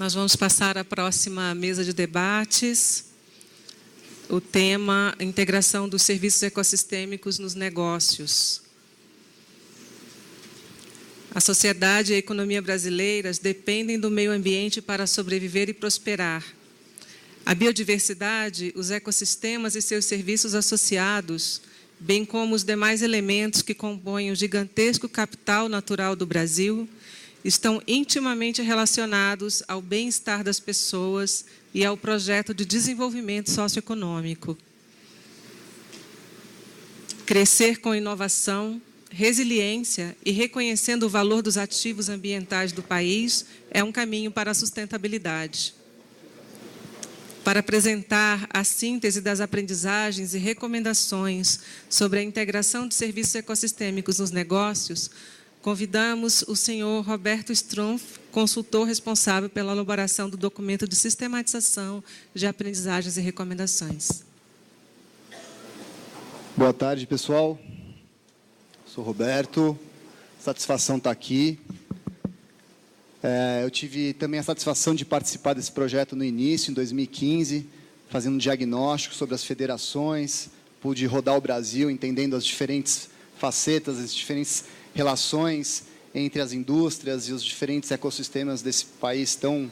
Nós vamos passar à próxima mesa de debates. O tema: integração dos serviços ecossistêmicos nos negócios. A sociedade e a economia brasileiras dependem do meio ambiente para sobreviver e prosperar. A biodiversidade, os ecossistemas e seus serviços associados, bem como os demais elementos que compõem o gigantesco capital natural do Brasil, estão intimamente relacionados ao bem-estar das pessoas e ao projeto de desenvolvimento socioeconômico. Crescer com inovação, resiliência e reconhecendo o valor dos ativos ambientais do país é um caminho para a sustentabilidade. Para apresentar a síntese das aprendizagens e recomendações sobre a integração de serviços ecossistêmicos nos negócios, convidamos o senhor Roberto Strumpf, consultor responsável pela elaboração do documento de sistematização de aprendizagens e recomendações. Boa tarde, pessoal. Sou Roberto, satisfação estar aqui. Eu tive também a satisfação de participar desse projeto no início, em 2015, fazendo um diagnóstico sobre as federações, pude rodar o Brasil, entendendo as diferentes facetas, as diferentes relações entre as indústrias e os diferentes ecossistemas desse país tão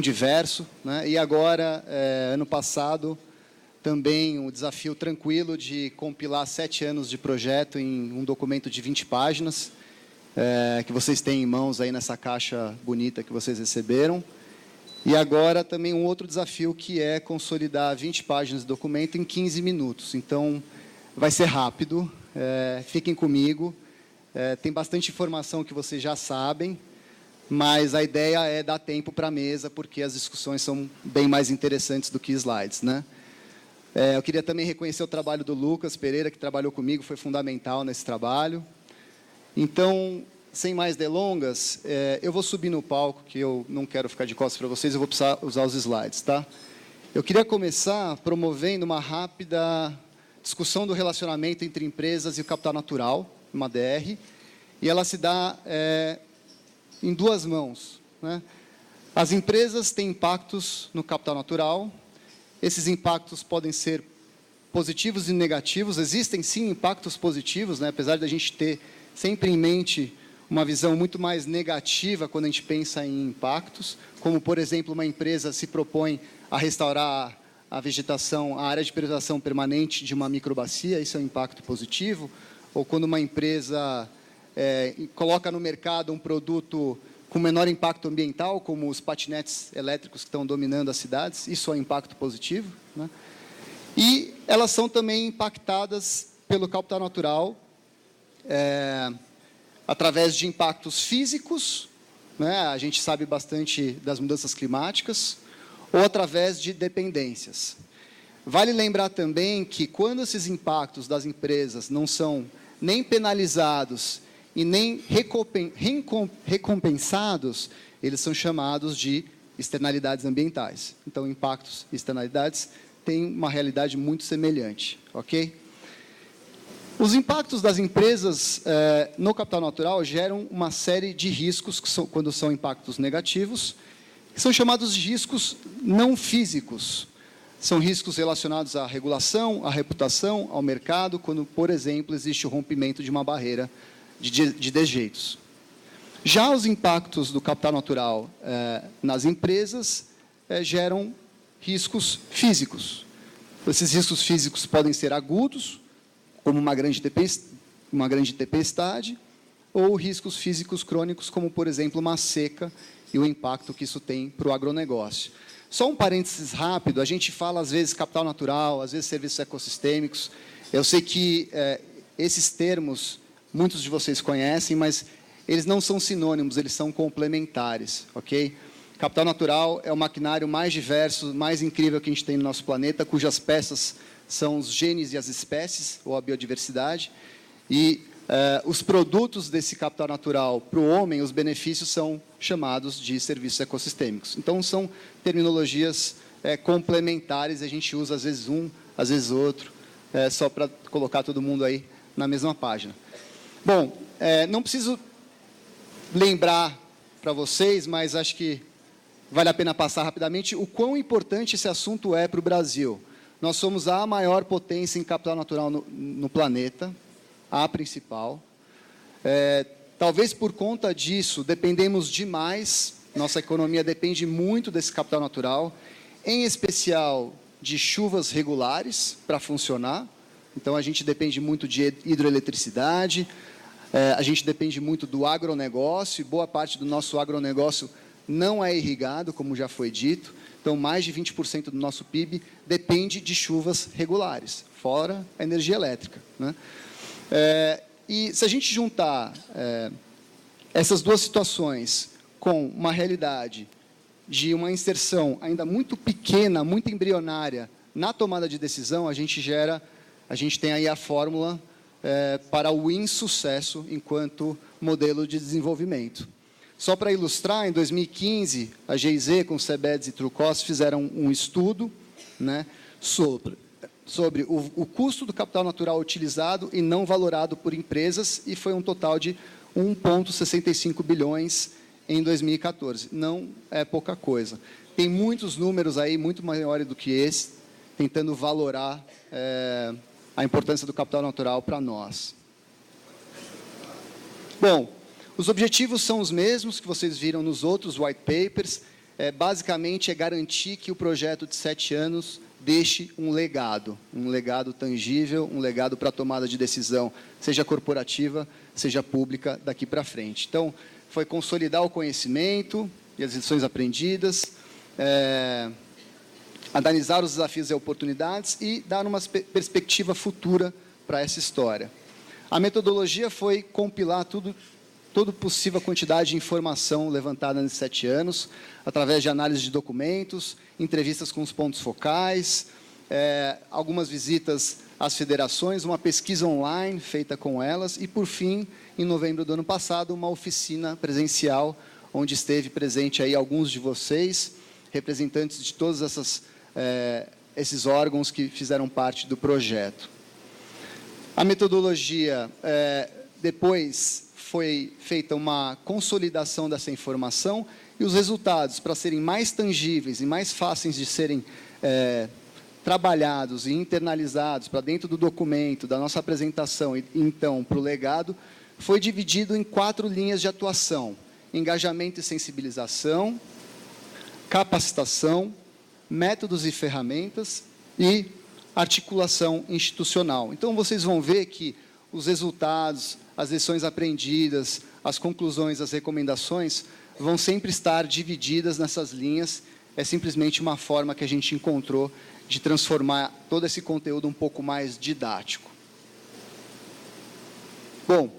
diverso, né? E agora, ano passado, também um desafio tranquilo de compilar 7 anos de projeto em um documento de 20 páginas, que vocês têm em mãos aí nessa caixa bonita que vocês receberam. E agora também um outro desafio, que é consolidar 20 páginas de documento em 15 minutos. Então, vai ser rápido, fiquem comigo. Tem bastante informação que vocês já sabem, mas a ideia é dar tempo para a mesa, porque as discussões são bem mais interessantes do que slides, né? Eu queria também reconhecer o trabalho do Lucas Pereira, que trabalhou comigo, foi fundamental nesse trabalho. Então, sem mais delongas, eu vou subir no palco, que eu não quero ficar de costas para vocês, eu vou precisar usar os slides, tá? Eu queria começar promovendo uma rápida discussão do relacionamento entre empresas e o capital natural, uma DR, e ela se dá em duas mãos, né? As empresas têm impactos no capital natural. Esses impactos podem ser positivos e negativos. Existem, sim, impactos positivos, né? Apesar de a gente ter sempre em mente uma visão muito mais negativa quando a gente pensa em impactos, como, por exemplo, uma empresa se propõe a restaurar a vegetação, a área de preservação permanente de uma microbacia, isso é um impacto positivo. Ou quando uma empresa coloca no mercado um produto com menor impacto ambiental, como os patinetes elétricos que estão dominando as cidades, isso é um impacto positivo, né? E elas são também impactadas pelo capital natural, através de impactos físicos, né? A gente sabe bastante das mudanças climáticas, ou através de dependências. Vale lembrar também que, quando esses impactos das empresas não são nem penalizados e nem recompensados, eles são chamados de externalidades ambientais. Então, impactos e externalidades têm uma realidade muito semelhante, ok? Os impactos das empresas no capital natural geram uma série de riscos, quando são impactos negativos, que são chamados de riscos não físicos. São riscos relacionados à regulação, à reputação, ao mercado, quando, por exemplo, existe o rompimento de uma barreira de desjeitos. Já os impactos do capital natural nas empresas geram riscos físicos. Esses riscos físicos podem ser agudos, como uma grande tempestade, ou riscos físicos crônicos, como, por exemplo, uma seca e o impacto que isso tem para o agronegócio. Só um parênteses rápido, a gente fala, às vezes, capital natural, às vezes, serviços ecossistêmicos. Eu sei que esses termos, muitos de vocês conhecem, mas eles não são sinônimos, eles são complementares, ok? Capital natural é o maquinário mais diverso, mais incrível que a gente tem no nosso planeta, cujas peças são os genes e as espécies, ou a biodiversidade, e os produtos desse capital natural para o homem, os benefícios, são chamados de serviços ecossistêmicos. Então, são terminologias complementares, a gente usa às vezes um, às vezes outro, só para colocar todo mundo aí na mesma página. Bom, não preciso lembrar para vocês, mas acho que vale a pena passar rapidamente o quão importante esse assunto é para o Brasil. Nós somos a maior potência em capital natural no planeta, a principal. Talvez por conta disso, dependemos demais, nossa economia depende muito desse capital natural, em especial de chuvas regulares para funcionar. Então, a gente depende muito de hidroeletricidade, a gente depende muito do agronegócio, e boa parte do nosso agronegócio não é irrigado, como já foi dito. Então, mais de 20% do nosso PIB depende de chuvas regulares, fora a energia elétrica, né? E se a gente juntar essas duas situações com uma realidade de uma inserção ainda muito pequena, muito embrionária na tomada de decisão, a gente tem aí a fórmula para o insucesso enquanto modelo de desenvolvimento. Só para ilustrar, em 2015, a GIZ, com o CEBEDS e Trucost, fizeram um estudo, né, sobre o custo do capital natural utilizado e não valorado por empresas, e foi um total de 1,65 bilhões em 2014. Não é pouca coisa. Tem muitos números aí, muito maiores do que esse, tentando valorar a importância do capital natural para nós. Bom, os objetivos são os mesmos que vocês viram nos outros white papers. Basicamente, é garantir que o projeto de 7 anos deixe um legado tangível, um legado para a tomada de decisão, seja corporativa, seja pública, daqui para frente. Então, foi consolidar o conhecimento e as lições aprendidas, analisar os desafios e oportunidades e dar uma perspectiva futura para essa história. A metodologia foi compilar toda possível quantidade de informação levantada nesses 7 anos, através de análise de documentos, entrevistas com os pontos focais, algumas visitas às federações, uma pesquisa online feita com elas e, por fim, em novembro do ano passado, uma oficina presencial, onde esteve presente aí alguns de vocês, representantes de todos esses órgãos que fizeram parte do projeto. A metodologia, depois foi feita uma consolidação dessa informação e os resultados, para serem mais tangíveis e mais fáceis de serem trabalhados e internalizados para dentro do documento, da nossa apresentação e, então, para o legado, foi dividido em 4 linhas de atuação: engajamento e sensibilização, capacitação, métodos e ferramentas e articulação institucional. Então, vocês vão ver que os resultados, as lições aprendidas, as conclusões, as recomendações vão sempre estar divididas nessas linhas. É simplesmente uma forma que a gente encontrou de transformar todo esse conteúdo um pouco mais didático. Bom,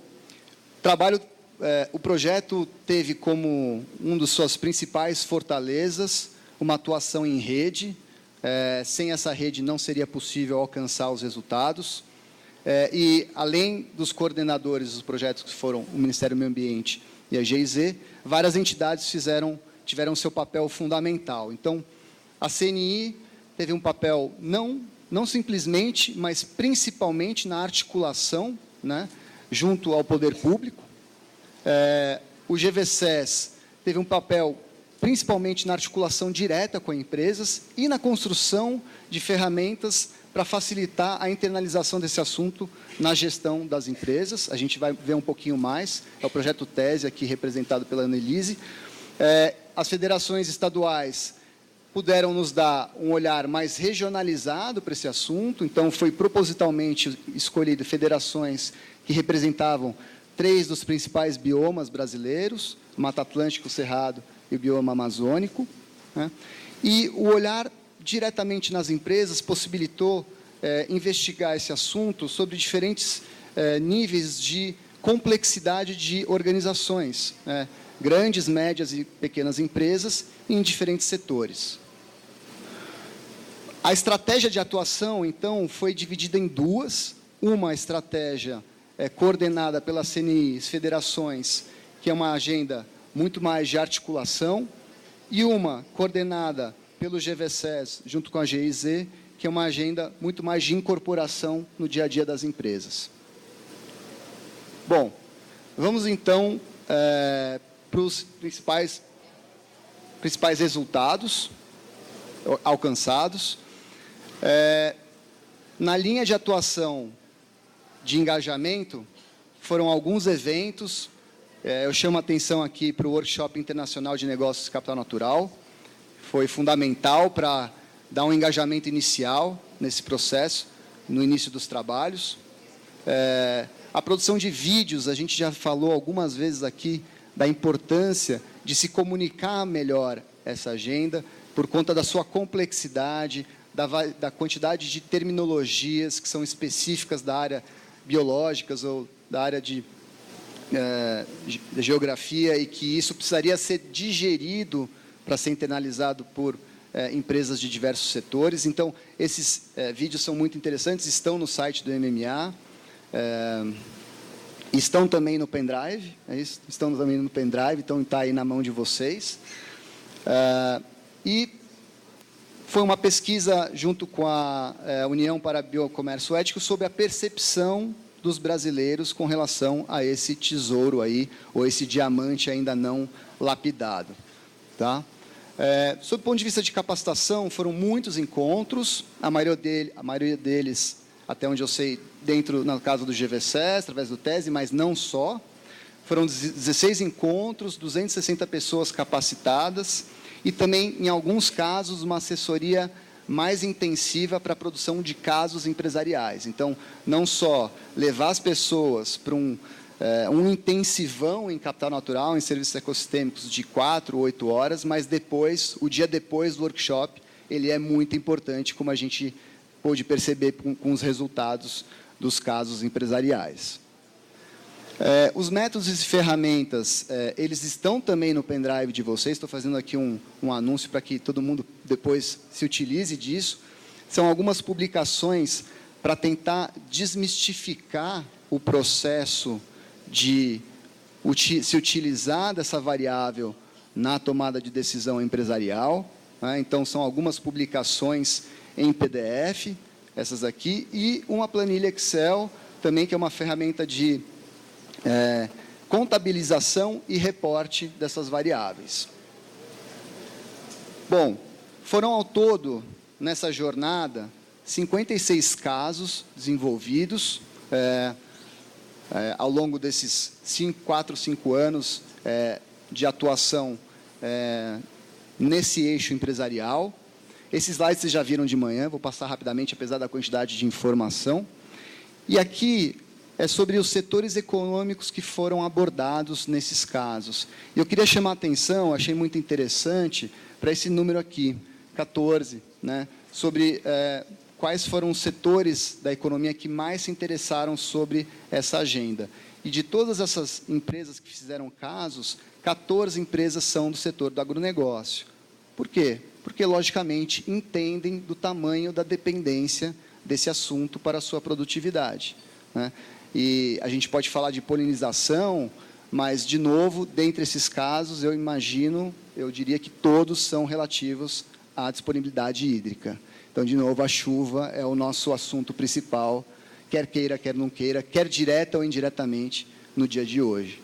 o projeto teve como uma das suas principais fortalezas uma atuação em rede. Sem essa rede não seria possível alcançar os resultados. E, além dos coordenadores dos projetos, que foram o Ministério do Meio Ambiente e a GIZ, várias entidades tiveram seu papel fundamental. Então, a CNI teve um papel não simplesmente, mas principalmente na articulação, né, junto ao poder público. O GVSES teve um papel principalmente na articulação direta com empresas e na construção de ferramentas para facilitar a internalização desse assunto na gestão das empresas. A gente vai ver um pouquinho mais, é o projeto TESE, aqui representado pela Annelise. As federações estaduais puderam nos dar um olhar mais regionalizado para esse assunto, então foi propositalmente escolhido federações que representavam 3 dos principais biomas brasileiros: Mata Atlântico, Cerrado e o bioma amazônico, né? E o olhar diretamente nas empresas possibilitou investigar esse assunto sobre diferentes níveis de complexidade de organizações, grandes, médias e pequenas empresas em diferentes setores. A estratégia de atuação, então, foi dividida em 2. Uma estratégia coordenada pela CNI, as federações, que é uma agenda muito mais de articulação, e uma coordenada pelo GVSES, junto com a GIZ, que é uma agenda muito mais de incorporação no dia a dia das empresas. Bom, vamos então para os principais principais resultados alcançados. Na linha de atuação de engajamento, foram alguns eventos. Eu chamo a atenção aqui para o Workshop Internacional de Negócios de Capital Natural. Foi fundamental para dar um engajamento inicial nesse processo, no início dos trabalhos. A produção de vídeos, a gente já falou algumas vezes aqui da importância de se comunicar melhor essa agenda, por conta da sua complexidade, da quantidade de terminologias que são específicas da área biológicas ou da área de geografia, e que isso precisaria ser digerido para ser internalizado por empresas de diversos setores. Então, esses vídeos são muito interessantes, estão no site do MMA, estão também no pendrive, estão também no pendrive, então está aí na mão de vocês. E foi uma pesquisa junto com a União para Biocomércio Ético sobre a percepção dos brasileiros com relação a esse tesouro aí, ou esse diamante ainda não lapidado. Tá? Sob o ponto de vista de capacitação, foram muitos encontros, a maioria deles, até onde eu sei, no caso do GVSES, através do TESE, mas não só. Foram 16 encontros, 260 pessoas capacitadas, e também, em alguns casos, uma assessoria mais intensiva para a produção de casos empresariais. Então, não só levar as pessoas para um intensivão em capital natural, em serviços ecossistêmicos de 4 ou 8 horas, mas depois, o dia depois do workshop, ele é muito importante, como a gente pôde perceber com os resultados dos casos empresariais. Os métodos e ferramentas, eles estão também no pendrive de vocês. Estou fazendo aqui um anúncio para que todo mundo depois se utilize disso. São algumas publicações para tentar desmistificar o processo de se utilizar dessa variável na tomada de decisão empresarial. Então, são algumas publicações em PDF, essas aqui, e uma planilha Excel, também, que é uma ferramenta de contabilização e reporte dessas variáveis. Bom, foram ao todo, nessa jornada, 56 casos desenvolvidos ao longo desses 4, 5 anos de atuação nesse eixo empresarial. Esses slides vocês já viram de manhã, vou passar rapidamente, apesar da quantidade de informação. E aqui é sobre os setores econômicos que foram abordados nesses casos. E eu queria chamar a atenção, achei muito interessante, para esse número aqui, 14, sobre quais foram os setores da economia que mais se interessaram sobre essa agenda. E de todas essas empresas que fizeram casos, 14 empresas são do setor do agronegócio. Por quê? Porque, logicamente, entendem do tamanho da dependência desse assunto para a sua produtividade. E a gente pode falar de polinização, mas, de novo, dentre esses casos, eu diria que todos são relativos à disponibilidade hídrica. Então, de novo, a chuva é o nosso assunto principal, quer queira, quer não queira, quer direta ou indiretamente, no dia de hoje.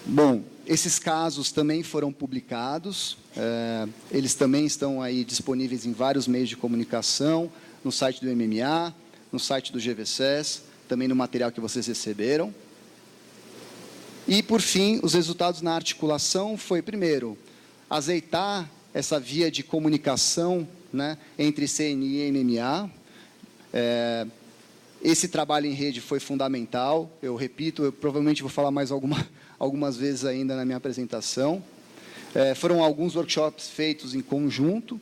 Bom, esses casos também foram publicados, eles também estão aí disponíveis em vários meios de comunicação, no site do MMA, no site do GVSES, também no material que vocês receberam. E, por fim, os resultados na articulação foi, primeiro, azeitar essa via de comunicação entre CNI e MMA. Esse trabalho em rede foi fundamental, eu repito, eu provavelmente vou falar mais algumas vezes ainda na minha apresentação. Foram alguns workshops feitos em conjunto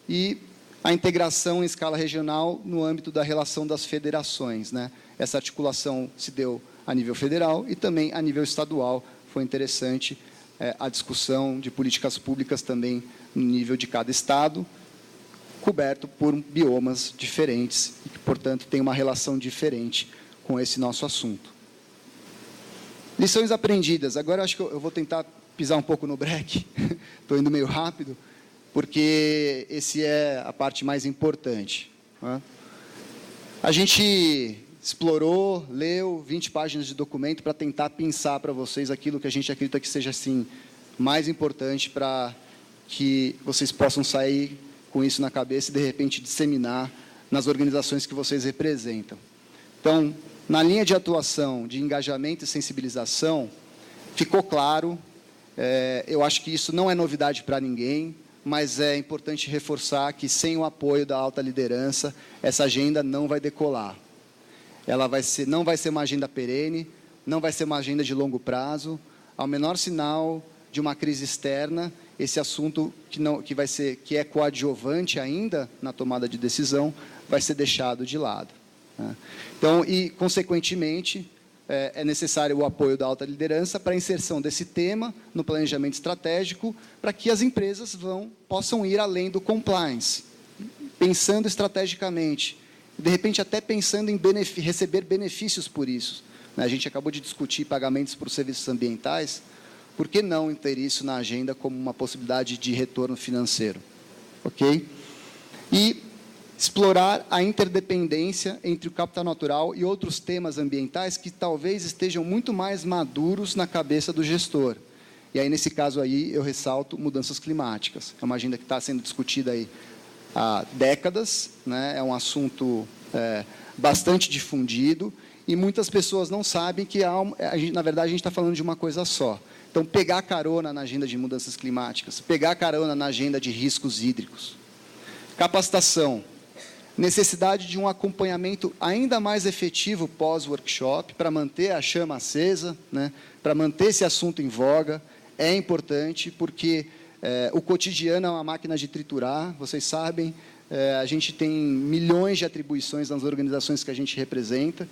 e a integração em escala regional no âmbito da relação das federações. Essa articulação se deu a nível federal e também a nível estadual. Foi interessante a discussão de políticas públicas também no nível de cada estado, coberto por biomas diferentes e que, portanto, tem uma relação diferente com esse nosso assunto. Lições aprendidas. Agora, acho que eu vou tentar pisar um pouco no breque. Estou indo meio rápido, porque esse é a parte mais importante. A gente explorou, leu 20 páginas de documento para tentar pensar para vocês aquilo que a gente acredita que seja, assim, mais importante para que vocês possam sair com isso na cabeça e, de repente, disseminar nas organizações que vocês representam. Então, na linha de atuação, de engajamento e sensibilização, ficou claro, eu acho que isso não é novidade para ninguém, mas é importante reforçar que, sem o apoio da alta liderança, essa agenda não vai decolar. Ela não vai ser uma agenda perene, não vai ser uma agenda de longo prazo. Ao menor sinal de uma crise externa, esse assunto que é coadjuvante ainda na tomada de decisão, vai ser deixado de lado, né? Então, e, consequentemente, é necessário o apoio da alta liderança para a inserção desse tema no planejamento estratégico, para que as empresas possam ir além do compliance, pensando estrategicamente, de repente até pensando em receber benefícios por isso, né? A gente acabou de discutir pagamentos por serviços ambientais, por que não ter isso na agenda como uma possibilidade de retorno financeiro? Ok? E explorar a interdependência entre o capital natural e outros temas ambientais que talvez estejam muito mais maduros na cabeça do gestor. E aí, nesse caso aí, eu ressalto mudanças climáticas. É uma agenda que está sendo discutida aí há décadas, né? É um assunto bastante difundido e muitas pessoas não sabem que, na verdade, a gente está falando de uma coisa só. Então, pegar carona na agenda de mudanças climáticas, pegar carona na agenda de riscos hídricos. Capacitação. Necessidade de um acompanhamento ainda mais efetivo pós-workshop para manter a chama acesa, né? Para manter esse assunto em voga. É importante porque o cotidiano é uma máquina de triturar, vocês sabem, a gente tem milhões de atribuições nas organizações que a gente representa,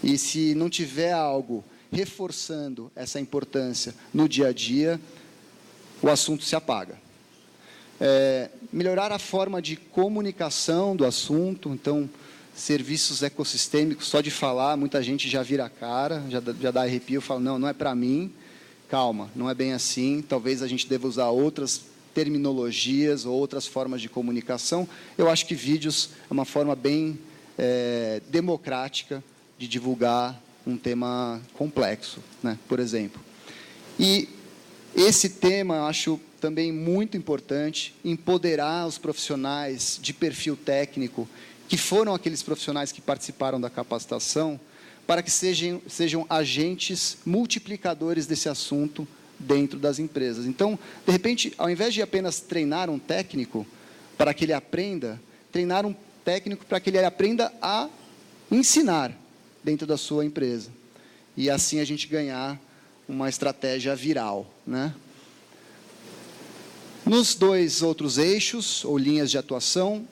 e se não tiver algo reforçando essa importância no dia a dia, o assunto se apaga. Melhorar a forma de comunicação do assunto, então, serviços ecossistêmicos, só de falar, muita gente já vira a cara, já dá arrepio, fala, não é para mim, calma, não é bem assim, talvez a gente deva usar outras terminologias ou outras formas de comunicação. Eu acho que vídeos é uma forma bem democrática de divulgar um tema complexo, né, por exemplo. E esse tema, eu acho também muito importante, empoderar os profissionais de perfil técnico, que foram aqueles profissionais que participaram da capacitação, para que sejam agentes multiplicadores desse assunto dentro das empresas. Então, de repente, ao invés de apenas treinar um técnico para que ele aprenda, treinar um técnico para que ele aprenda a ensinar dentro da sua empresa. E assim a gente ganhar uma estratégia viral, né? Nos dois outros eixos, ou linhas de atuação,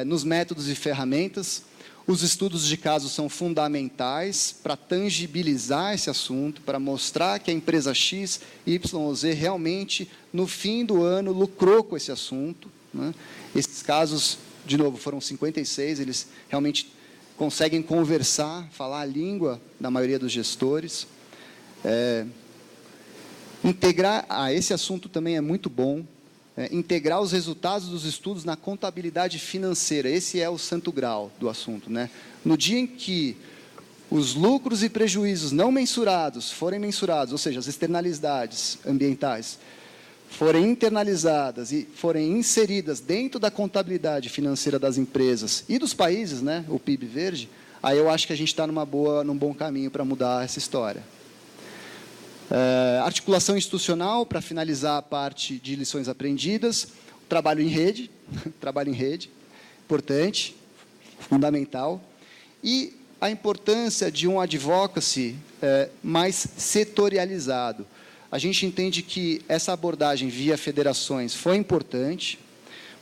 nos métodos e ferramentas, os estudos de caso são fundamentais para tangibilizar esse assunto, para mostrar que a empresa X, Y ou Z realmente, no fim do ano, lucrou com esse assunto, né? Esses casos, de novo, foram 56, eles realmente conseguem conversar, falar a língua da maioria dos gestores. Integrar, esse assunto também é muito bom, integrar os resultados dos estudos na contabilidade financeira. Esse é o santo grau do assunto, né? No dia em que os lucros e prejuízos não mensurados forem mensurados, ou seja, as externalidades ambientais, forem internalizadas e forem inseridas dentro da contabilidade financeira das empresas e dos países, né, o PIB verde, aí eu acho que a gente está num bom caminho para mudar essa história. Articulação institucional, para finalizar a parte de lições aprendidas, trabalho em rede, importante, fundamental, e a importância de um advocacy mais setorializado. A gente entende que essa abordagem via federações foi importante,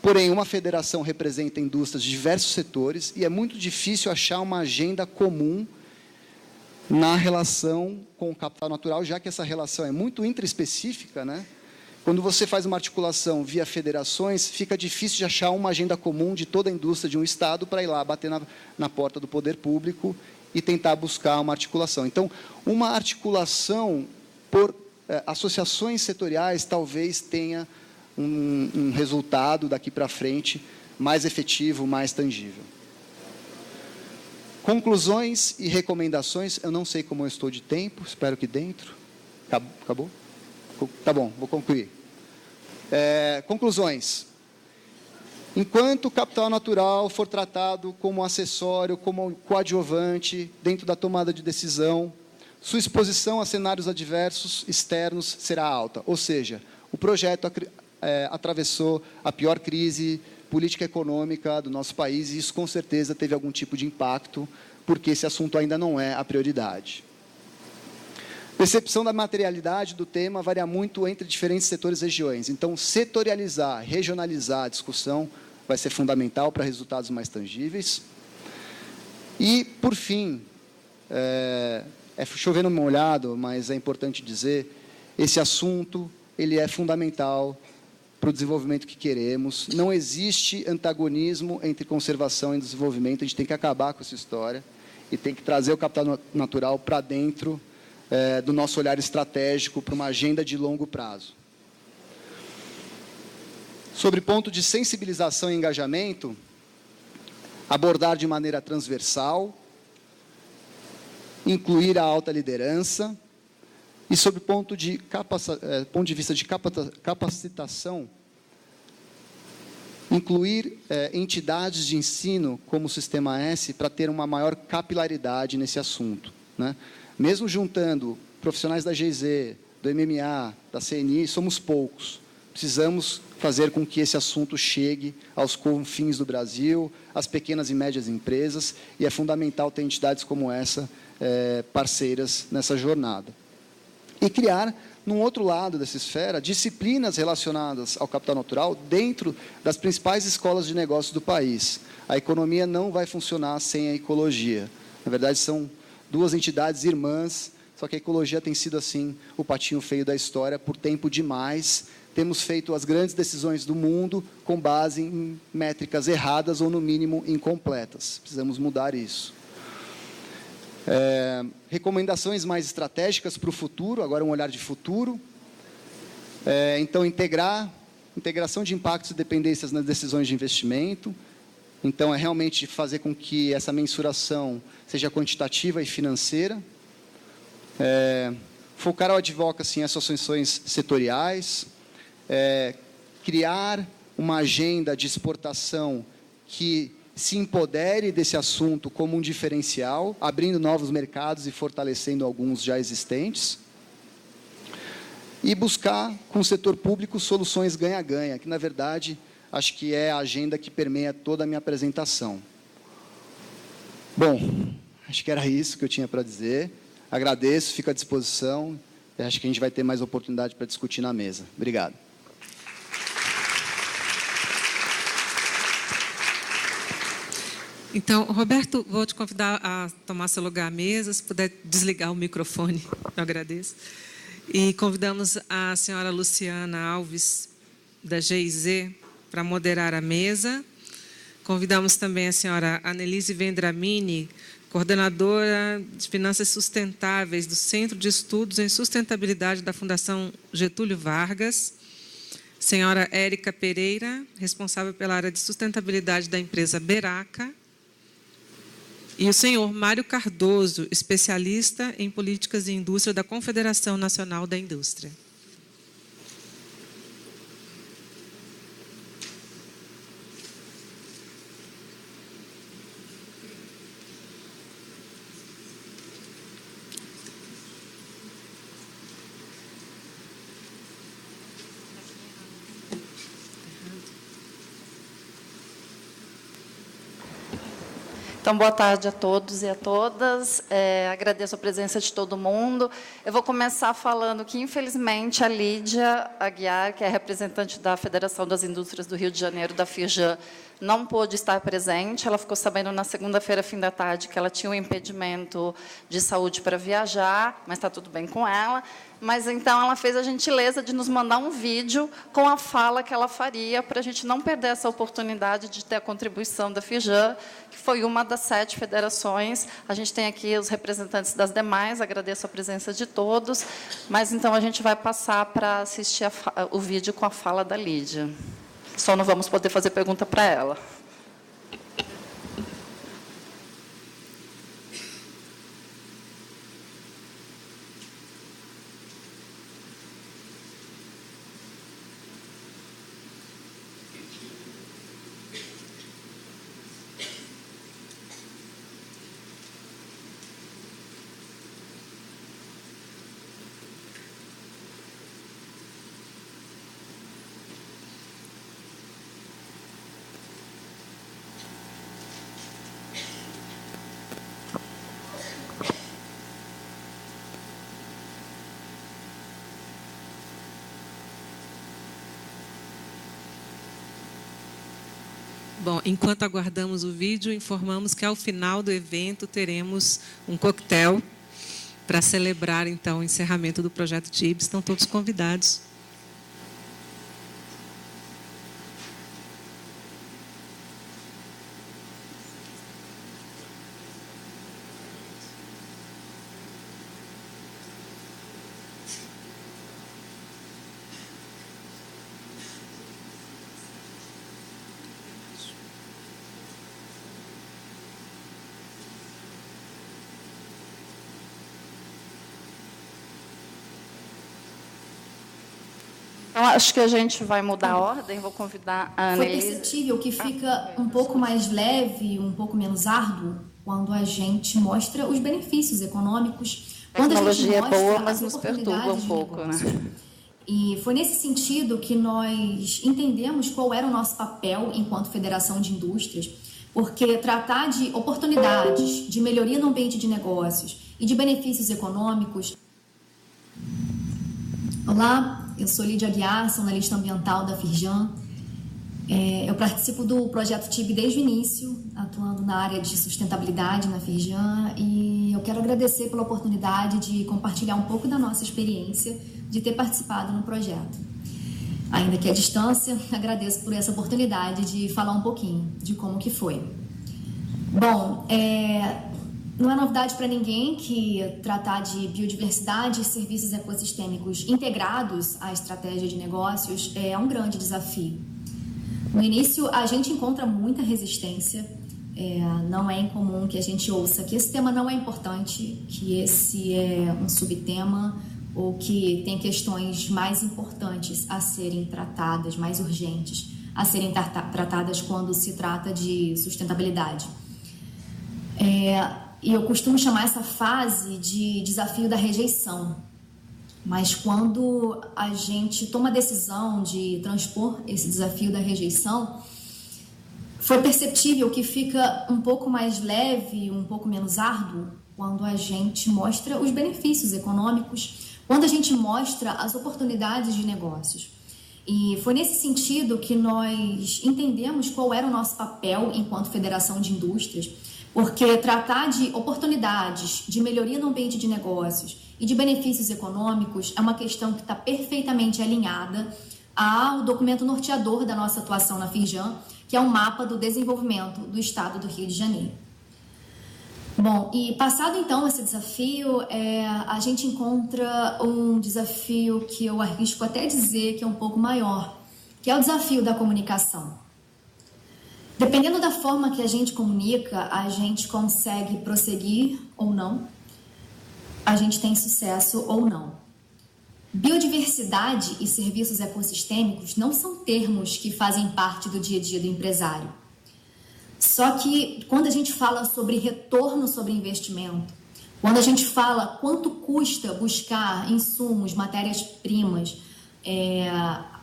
porém, uma federação representa indústrias de diversos setores e é muito difícil achar uma agenda comum na relação com o capital natural, já que essa relação é muito intraespecífica, né? Quando você faz uma articulação via federações, fica difícil de achar uma agenda comum de toda a indústria de um Estado para ir lá bater na porta do poder público e tentar buscar uma articulação. Então, uma articulação por associações setoriais talvez tenha um resultado daqui para frente mais efetivo, mais tangível. Conclusões e recomendações. Eu não sei como eu estou de tempo, espero que dentro. Acabou? Tá bom, vou concluir. Conclusões. Enquanto o capital natural for tratado como acessório, como coadjuvante dentro da tomada de decisão, sua exposição a cenários adversos externos será alta. Ou seja, o projeto atravessou a pior crise política econômica do nosso país e isso, com certeza, teve algum tipo de impacto, porque esse assunto ainda não é a prioridade. Percepção da materialidade do tema varia muito entre diferentes setores e regiões. Então, setorializar, regionalizar a discussão vai ser fundamental para resultados mais tangíveis. E, por fim, chovendo molhado, mas é importante dizer, esse assunto ele é fundamental para o desenvolvimento que queremos. Não existe antagonismo entre conservação e desenvolvimento. A gente tem que acabar com essa história e tem que trazer o capital natural para dentro do nosso olhar estratégico para uma agenda de longo prazo. Sobre ponto de sensibilização e engajamento, abordar de maneira transversal, incluir a alta liderança, e sobre ponto de vista de capacitação, incluir entidades de ensino como o Sistema S para ter uma maior capilaridade nesse assunto, né? Mesmo juntando profissionais da GIZ, do MMA, da CNI, somos poucos. Precisamos fazer com que esse assunto chegue aos confins do Brasil, às pequenas e médias empresas, e é fundamental ter entidades como essa parceiras nessa jornada. E criar, num outro lado dessa esfera, disciplinas relacionadas ao capital natural dentro das principais escolas de negócios do país. A economia não vai funcionar sem a ecologia. Na verdade, são duas entidades irmãs, só que a ecologia tem sido, assim, o patinho feio da história por tempo demais. Temos feito as grandes decisões do mundo com base em métricas erradas ou, no mínimo, incompletas. Precisamos mudar isso. Recomendações mais estratégicas para o futuro, agora um olhar de futuro. Então, integração de impactos e dependências nas decisões de investimento. Então, é realmente fazer com que essa mensuração seja quantitativa e financeira. Focar o advocacy em associações setoriais. Criar uma agenda de exportação que se empodere desse assunto como um diferencial, abrindo novos mercados e fortalecendo alguns já existentes. E buscar, com o setor público, soluções ganha-ganha, que, na verdade, acho que é a agenda que permeia toda a minha apresentação. Bom, acho que era isso que eu tinha para dizer. Agradeço, fico à disposição. Acho que a gente vai ter mais oportunidade para discutir na mesa. Obrigado. Então, Roberto, vou te convidar a tomar seu lugar à mesa, se puder desligar o microfone, eu agradeço. E convidamos a senhora Luciana Alves, da GIZ, para moderar a mesa. Convidamos também a senhora Annelise Vendramini, coordenadora de Finanças Sustentáveis do Centro de Estudos em Sustentabilidade da Fundação Getúlio Vargas. Senhora Érica Pereira, responsável pela área de sustentabilidade da empresa Beraca. E o senhor Mário Cardoso, especialista em políticas e indústria da Confederação Nacional da Indústria. Então, boa tarde a todos e a todas. Agradeço a presença de todo mundo. Eu vou começar falando que, infelizmente, a Lídia Aguiar, que é representante da Federação das Indústrias do Rio de Janeiro, da FIRJAN, não pôde estar presente. Ela ficou sabendo na segunda-feira, fim da tarde, que ela tinha um impedimento de saúde para viajar, mas está tudo bem com ela. Mas, então, ela fez a gentileza de nos mandar um vídeo com a fala que ela faria, para a gente não perder essa oportunidade de ter a contribuição da FIRJAN, que foi uma das 7 federações. A gente tem aqui os representantes das demais, agradeço a presença de todos, mas, então, a gente vai passar para assistir o vídeo com a fala da Lídia. Só não vamos poder fazer pergunta para ela. Bom, enquanto aguardamos o vídeo, informamos que ao final do evento teremos um coquetel para celebrar, então, o encerramento do projeto TIB. Estão todos convidados. Então, acho que a gente vai mudar a ordem. Vou convidar a Annelise. Foi perceptível que fica um pouco mais leve, um pouco menos árduo, quando a gente mostra os benefícios econômicos. A tecnologia é boa, mas nos perturba um pouco, né? E foi nesse sentido que nós entendemos qual era o nosso papel enquanto Federação de Indústrias, porque tratar de oportunidades, de melhoria no ambiente de negócios e de benefícios econômicos. Olá, eu sou Lídia Aguiar, sou analista ambiental da Firjan. Eu participo do projeto TIB desde o início, atuando na área de sustentabilidade na Firjan, e eu quero agradecer pela oportunidade de compartilhar um pouco da nossa experiência de ter participado no projeto. Ainda que à distância, agradeço por essa oportunidade de falar um pouquinho de como que foi. Bom, não é novidade para ninguém que tratar de biodiversidade e serviços ecossistêmicos integrados à estratégia de negócios é um grande desafio. No início, a gente encontra muita resistência, não é incomum que a gente ouça que esse tema não é importante, que esse é um subtema ou que tem questões mais importantes a serem tratadas, mais urgentes a serem tratadas quando se trata de sustentabilidade. E eu costumo chamar essa fase de desafio da rejeição. Mas quando a gente toma a decisão de transpor esse desafio da rejeição, foi perceptível que fica um pouco mais leve, um pouco menos árduo, quando a gente mostra os benefícios econômicos, quando a gente mostra as oportunidades de negócios. E foi nesse sentido que nós entendemos qual era o nosso papel enquanto Federação de Indústrias, porque tratar de oportunidades, de melhoria no ambiente de negócios e de benefícios econômicos é uma questão que está perfeitamente alinhada ao documento norteador da nossa atuação na Firjan, que é um mapa do desenvolvimento do Estado do Rio de Janeiro. Bom, e passado então esse desafio, a gente encontra um desafio que eu arrisco até dizer que é um pouco maior, que é o desafio da comunicação. Dependendo da forma que a gente comunica, a gente consegue prosseguir ou não, a gente tem sucesso ou não. Biodiversidade e serviços ecossistêmicos não são termos que fazem parte do dia a dia do empresário. Só que quando a gente fala sobre retorno sobre investimento, quando a gente fala quanto custa buscar insumos, matérias-primas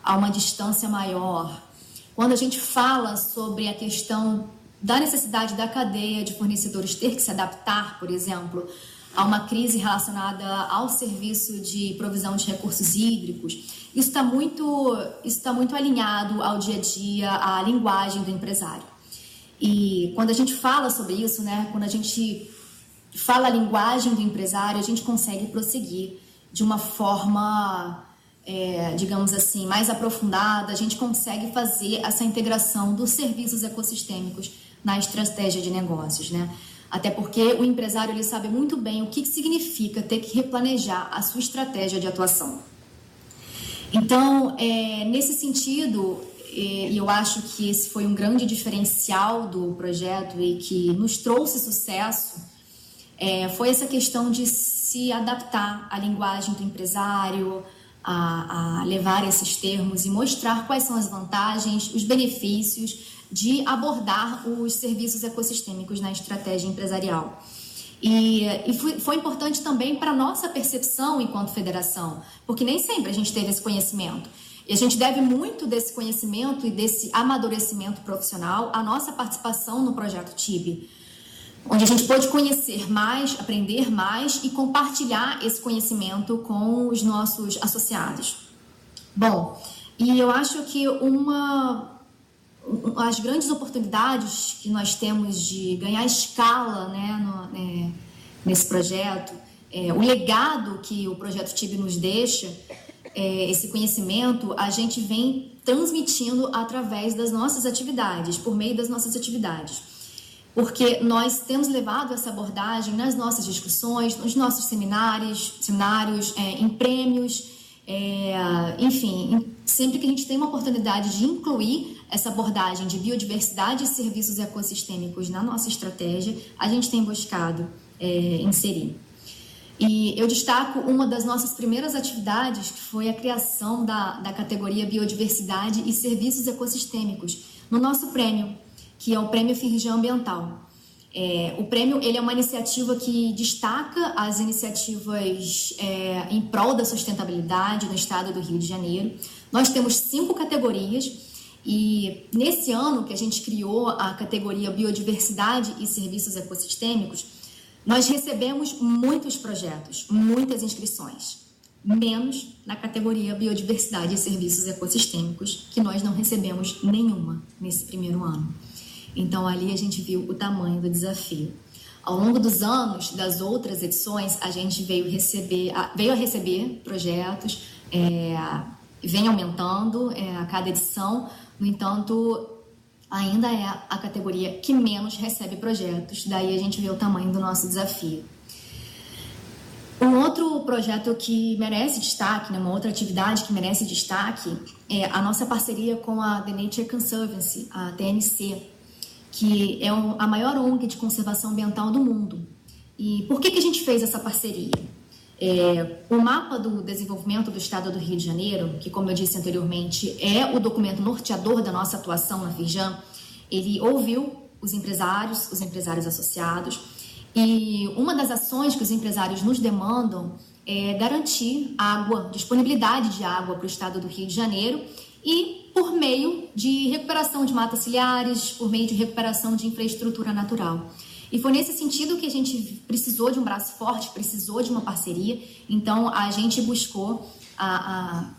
a uma distância maior, quando a gente fala sobre a questão da necessidade da cadeia de fornecedores ter que se adaptar, por exemplo, a uma crise relacionada ao serviço de provisão de recursos hídricos, isso está muito alinhado ao dia a dia, à linguagem do empresário. E quando a gente fala sobre isso, quando a gente fala a linguagem do empresário, a gente consegue prosseguir de uma forma, digamos assim, mais aprofundada, a gente consegue fazer essa integração dos serviços ecossistêmicos na estratégia de negócios, Até porque o empresário ele sabe muito bem o que significa ter que replanejar a sua estratégia de atuação. Então, nesse sentido, e eu acho que esse foi um grande diferencial do projeto e que nos trouxe sucesso, foi essa questão de se adaptar à linguagem do empresário, a levar esses termos e mostrar quais são as vantagens, os benefícios de abordar os serviços ecossistêmicos na estratégia empresarial. E foi importante também para a nossa percepção enquanto federação, porque nem sempre a gente teve esse conhecimento. E a gente deve muito desse conhecimento e desse amadurecimento profissional à nossa participação no projeto TIB, onde a gente pôde conhecer mais, aprender mais e compartilhar esse conhecimento com os nossos associados. Bom, e eu acho que as grandes oportunidades que nós temos de ganhar escala, né, nesse projeto, o legado que o projeto TIB nos deixa, esse conhecimento, a gente vem transmitindo através das nossas atividades, por meio das nossas atividades. Porque nós temos levado essa abordagem nas nossas discussões, nos nossos seminários, em prêmios, enfim, sempre que a gente tem uma oportunidade de incluir essa abordagem de biodiversidade e serviços ecossistêmicos na nossa estratégia, a gente tem buscado inserir. E eu destaco uma das nossas primeiras atividades, que foi a criação da categoria Biodiversidade e Serviços Ecossistêmicos, no nosso prêmio, que é o Prêmio Firjan Ambiental. O prêmio ele é uma iniciativa que destaca as iniciativas em prol da sustentabilidade no estado do Rio de Janeiro. Nós temos 5 categorias e nesse ano que a gente criou a categoria Biodiversidade e Serviços Ecossistêmicos, nós recebemos muitos projetos, muitas inscrições, menos na categoria Biodiversidade e Serviços Ecossistêmicos, que nós não recebemos nenhuma nesse primeiro ano. Então, ali a gente viu o tamanho do desafio. Ao longo dos anos, das outras edições, a gente veio a receber projetos, vem aumentando a cada edição. No entanto, ainda é a categoria que menos recebe projetos. Daí a gente vê o tamanho do nosso desafio. Um outro projeto que merece destaque, uma outra atividade que merece destaque, é a nossa parceria com a The Nature Conservancy, a TNC, que é a maior ONG de conservação ambiental do mundo. E por que a gente fez essa parceria? O mapa do desenvolvimento do estado do Rio de Janeiro, que, como eu disse anteriormente, é o documento norteador da nossa atuação na Firjan, ele ouviu os empresários associados, e uma das ações que os empresários nos demandam é garantir água, disponibilidade de água para o estado do Rio de Janeiro, e por meio de recuperação de matas ciliares, por meio de recuperação de infraestrutura natural. E foi nesse sentido que a gente precisou de um braço forte, precisou de uma parceria. Então, a gente buscou a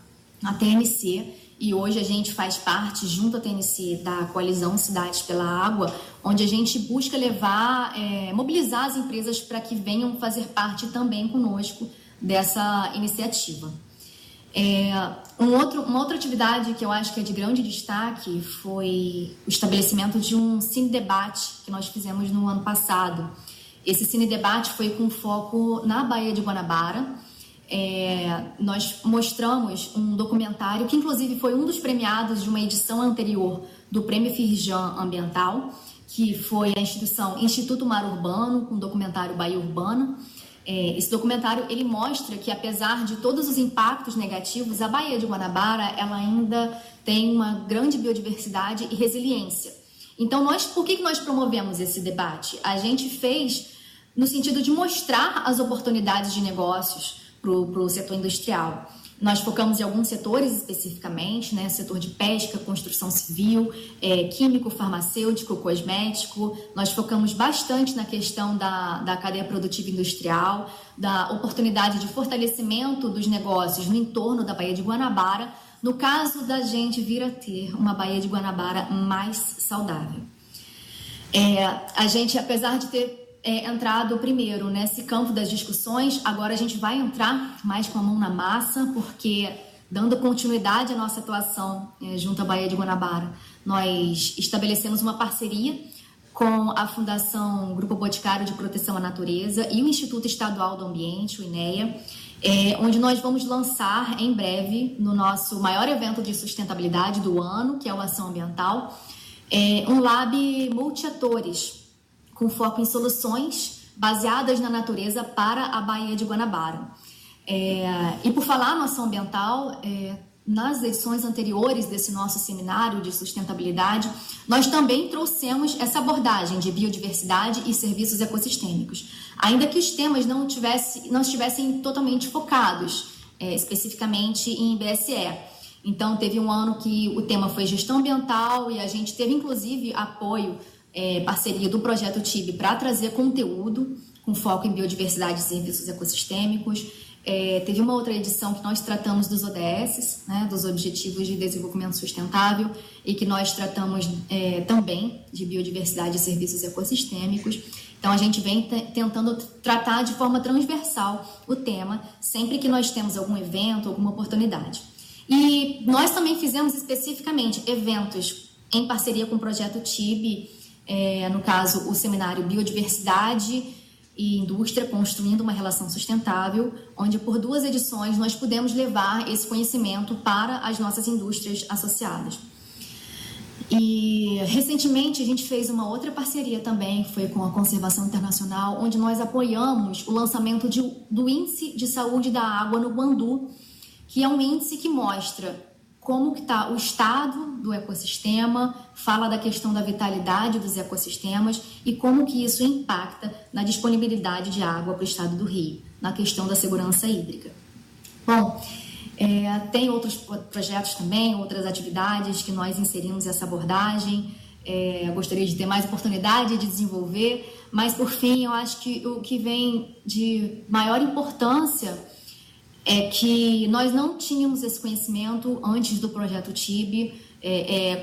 TNC e hoje a gente faz parte, junto à TNC, da Coalizão Cidades pela Água, onde a gente busca mobilizar as empresas para que venham fazer parte também conosco dessa iniciativa. Uma outra atividade que eu acho que é de grande destaque foi o estabelecimento de um cine-debate que nós fizemos no ano passado. Esse cine-debate foi com foco na Baía de Guanabara. Nós mostramos um documentário que inclusive foi um dos premiados de uma edição anterior do Prêmio Firjan Ambiental, que foi a Instituto Mar Urbano, com o documentário Baía Urbana. Esse documentário ele mostra que, apesar de todos os impactos negativos, a Baía de Guanabara ela ainda tem uma grande biodiversidade e resiliência. Então, por que nós promovemos esse debate? A gente fez no sentido de mostrar as oportunidades de negócios para o setor industrial. Nós focamos em alguns setores especificamente, né? Setor de pesca, construção civil, químico, farmacêutico, cosmético. Nós focamos bastante na questão da cadeia produtiva industrial, da oportunidade de fortalecimento dos negócios no entorno da Baía de Guanabara, no caso da gente vir a ter uma Baía de Guanabara mais saudável. A gente, apesar de ter entrado primeiro nesse campo das discussões, agora a gente vai entrar mais com a mão na massa, porque, dando continuidade à nossa atuação junto à Baía de Guanabara, nós estabelecemos uma parceria com a Fundação Grupo Boticário de Proteção à Natureza e o Instituto Estadual do Ambiente, o INEA, onde nós vamos lançar em breve, no nosso maior evento de sustentabilidade do ano, que é o Ação Ambiental, um lab multiatores, com foco em soluções baseadas na natureza para a Baía de Guanabara. E por falar no Ação Ambiental, nas edições anteriores desse nosso seminário de sustentabilidade, nós também trouxemos essa abordagem de biodiversidade e serviços ecossistêmicos, ainda que os temas não estivessem totalmente focados, especificamente em BSE. Então, teve um ano que o tema foi gestão ambiental e a gente teve, inclusive, apoio, parceria do Projeto TIB para trazer conteúdo com foco em biodiversidade e serviços ecossistêmicos. Teve uma outra edição que nós tratamos dos ODS, né, dos Objetivos de Desenvolvimento Sustentável, e que nós tratamos também de biodiversidade e serviços ecossistêmicos. Então, a gente vem tentando tratar de forma transversal o tema, sempre que nós temos algum evento, alguma oportunidade. E nós também fizemos especificamente eventos em parceria com o Projeto TIB, no caso, o seminário Biodiversidade e Indústria, Construindo uma Relação Sustentável, onde por 2 edições nós pudemos levar esse conhecimento para as nossas indústrias associadas. E recentemente a gente fez uma outra parceria também, que foi com a Conservação Internacional, onde nós apoiamos o lançamento do Índice de Saúde da Água no Guandu, que é um índice que mostra como que está o estado do ecossistema, fala da questão da vitalidade dos ecossistemas e como que isso impacta na disponibilidade de água para o estado do Rio, na questão da segurança hídrica. Bom, tem outros projetos também, outras atividades que nós inserimos essa abordagem. Gostaria de ter mais oportunidade de desenvolver, mas, por fim, eu acho que o que vem de maior importância é que nós não tínhamos esse conhecimento antes do projeto TIB,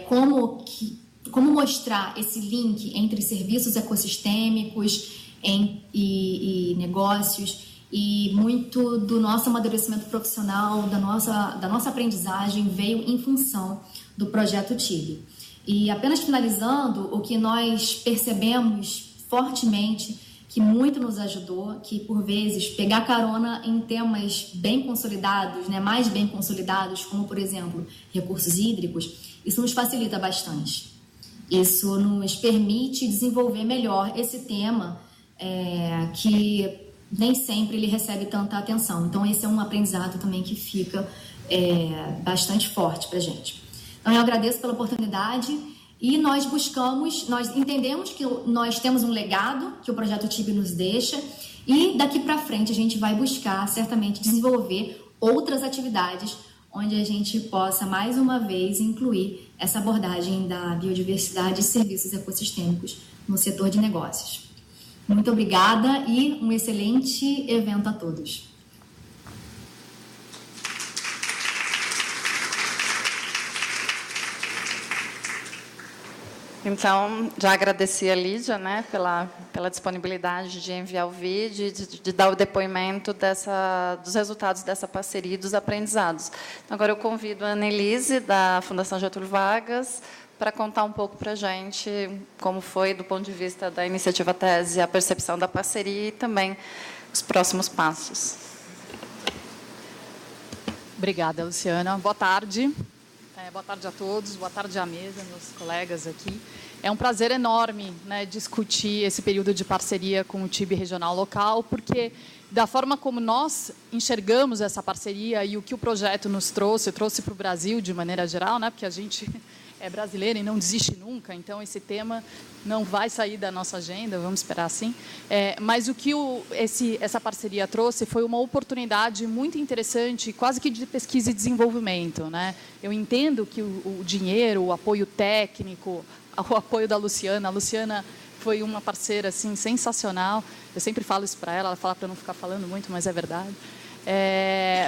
como mostrar esse link entre serviços ecossistêmicos e negócios, e muito do nosso amadurecimento profissional, da nossa aprendizagem veio em função do projeto TIB. E apenas finalizando, o que nós percebemos fortemente que muito nos ajudou, que por vezes pegar carona em temas bem consolidados, né, mais bem consolidados, como por exemplo recursos hídricos, isso nos facilita bastante. Isso nos permite desenvolver melhor esse tema que nem sempre ele recebe tanta atenção. Então esse é um aprendizado também que fica bastante forte para a gente. Então eu agradeço pela oportunidade. E nós entendemos que nós temos um legado que o Projeto TIB nos deixa, e daqui para frente a gente vai buscar, certamente, desenvolver outras atividades onde a gente possa, mais uma vez, incluir essa abordagem da biodiversidade e serviços ecossistêmicos no setor de negócios. Muito obrigada e um excelente evento a todos. Então, já agradeci a Lídia, né, pela disponibilidade de enviar o vídeo, de dar o depoimento dos resultados dessa parceria e dos aprendizados. Então, agora eu convido a Annelise, da Fundação Getúlio Vargas, para contar um pouco para a gente como foi, do ponto de vista da iniciativa Tese, a percepção da parceria e também os próximos passos. Obrigada, Luciana. Boa tarde. Boa tarde a todos, boa tarde à mesa, meus colegas aqui. É um prazer enorme, né, discutir esse período de parceria com o TIB regional local, porque da forma como nós enxergamos essa parceria e o que o projeto nos trouxe para o Brasil de maneira geral, né, porque a gente é brasileiro e não desiste nunca, então esse tema não vai sair da nossa agenda, vamos esperar assim. Mas o que essa parceria trouxe foi uma oportunidade muito interessante, quase que de pesquisa e desenvolvimento, né? Eu entendo que o dinheiro, o apoio técnico, o apoio da Luciana, a Luciana foi uma parceira assim, sensacional, eu sempre falo isso para ela fala para não ficar falando muito, mas é verdade.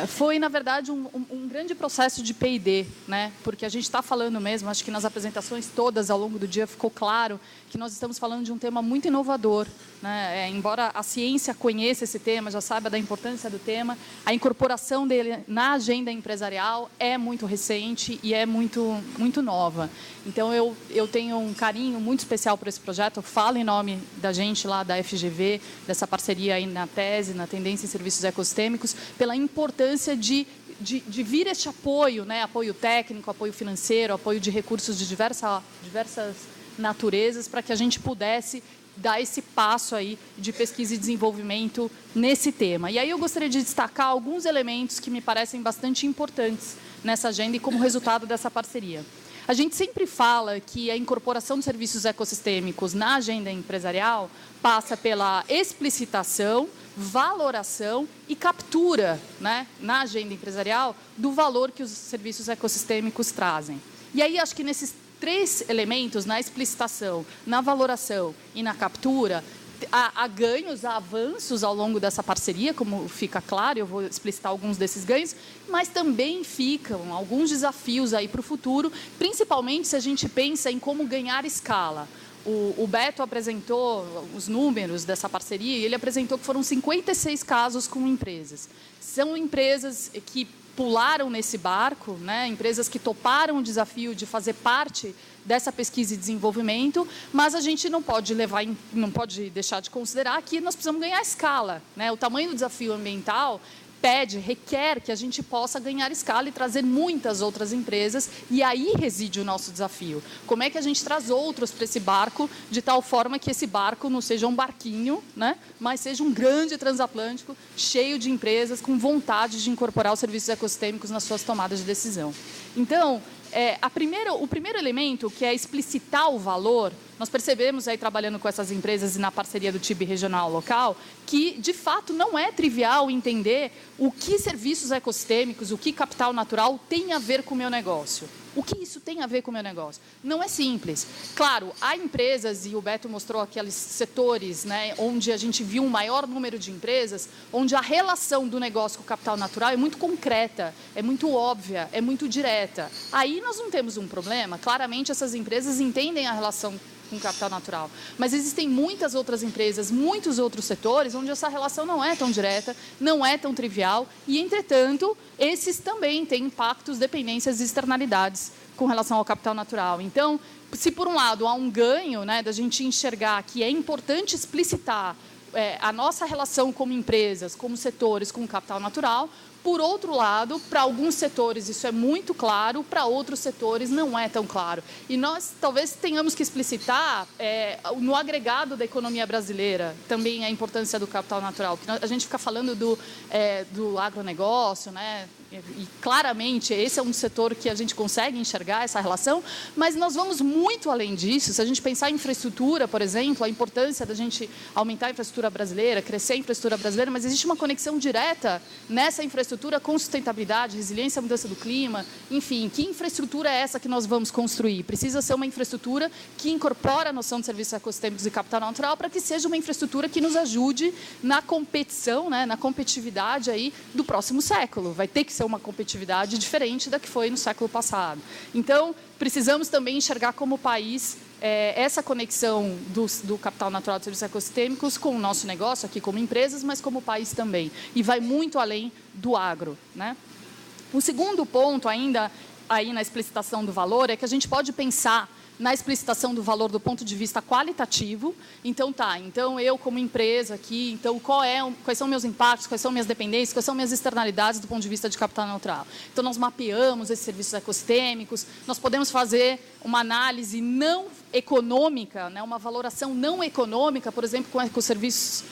Foi, na verdade, um grande processo de P&D, né? Porque a gente está falando mesmo, acho que nas apresentações todas ao longo do dia ficou claro que nós estamos falando de um tema muito inovador, né? Embora a ciência conheça esse tema, já saiba da importância do tema, a incorporação dele na agenda empresarial é muito recente e é muito, muito nova. Então, eu tenho um carinho muito especial por esse projeto, eu falo em nome da gente lá da FGV, dessa parceria aí na Tese, na Tendência em Serviços Ecossistêmicos, pela importância de vir este apoio, né? Apoio técnico, apoio financeiro, apoio de recursos de diversas naturezas, para que a gente pudesse dar esse passo aí de pesquisa e desenvolvimento nesse tema. E aí eu gostaria de destacar alguns elementos que me parecem bastante importantes nessa agenda e como resultado dessa parceria. A gente sempre fala que a incorporação de serviços ecossistêmicos na agenda empresarial passa pela explicitação, valoração e captura, né, na agenda empresarial do valor que os serviços ecossistêmicos trazem. E aí acho que nesses 3 elementos, na explicitação, na valoração e na captura, há ganhos, há avanços ao longo dessa parceria, como fica claro, eu vou explicitar alguns desses ganhos, mas também ficam alguns desafios aí para o futuro, principalmente se a gente pensa em como ganhar escala. O Beto apresentou os números dessa parceria e ele apresentou que foram 56 casos com empresas. São empresas que pularam nesse barco, né? Empresas que toparam o desafio de fazer parte dessa pesquisa e desenvolvimento, mas a gente não pode deixar de considerar que nós precisamos ganhar escala, né? O tamanho do desafio ambiental requer que a gente possa ganhar escala e trazer muitas outras empresas, e aí reside o nosso desafio. Como é que a gente traz outros para esse barco, de tal forma que esse barco não seja um barquinho, né, mas seja um grande transatlântico, cheio de empresas, com vontade de incorporar os serviços ecossistêmicos nas suas tomadas de decisão. Então, o primeiro elemento, que é explicitar o valor, nós percebemos aí, trabalhando com essas empresas e na parceria do TIB regional local, que, de fato, não é trivial entender o que serviços ecossistêmicos, o que capital natural tem a ver com o meu negócio. O que isso tem a ver com o meu negócio? Não é simples. Claro, há empresas, e o Beto mostrou aqueles setores, né, onde a gente viu um maior número de empresas, onde a relação do negócio com o capital natural é muito concreta, é muito óbvia, é muito direta. Aí nós não temos um problema. Claramente, essas empresas entendem a relação com capital natural. Mas existem muitas outras empresas, muitos outros setores, onde essa relação não é tão direta, não é tão trivial, e, entretanto, esses também têm impactos, dependências e externalidades com relação ao capital natural. Então, se por um lado há um ganho, né, da gente enxergar que é importante explicitar a nossa relação como empresas, como setores com o capital natural, por outro lado, para alguns setores isso é muito claro, para outros setores não é tão claro. E nós talvez tenhamos que explicitar no agregado da economia brasileira também a importância do capital natural. Porque a gente fica falando do agronegócio, né? E claramente esse é um setor que a gente consegue enxergar essa relação, mas nós vamos muito além disso. Se a gente pensar em infraestrutura, por exemplo, a importância da gente aumentar a infraestrutura brasileira, crescer a infraestrutura brasileira, mas existe uma conexão direta nessa infraestrutura com sustentabilidade, resiliência à mudança do clima, enfim, que infraestrutura é essa que nós vamos construir? Precisa ser uma infraestrutura que incorpora a noção de serviços ecossistêmicos e capital natural para que seja uma infraestrutura que nos ajude na competição, né, na competitividade aí do próximo século. Vai ter que ser uma competitividade diferente da que foi no século passado. Então, precisamos também enxergar como país essa conexão do capital natural dos serviços ecossistêmicos com o nosso negócio aqui como empresas, mas como país também. E vai muito além do agro, né? O segundo ponto, ainda aí na explicitação do valor, é que a gente pode pensar na explicitação do valor do ponto de vista qualitativo. Então, eu como empresa aqui, então quais são meus impactos, quais são minhas dependências, quais são minhas externalidades do ponto de vista de capital natural. Então, nós mapeamos esses serviços ecossistêmicos, nós podemos fazer uma análise não econômica, né, uma valoração não econômica, por exemplo, com serviços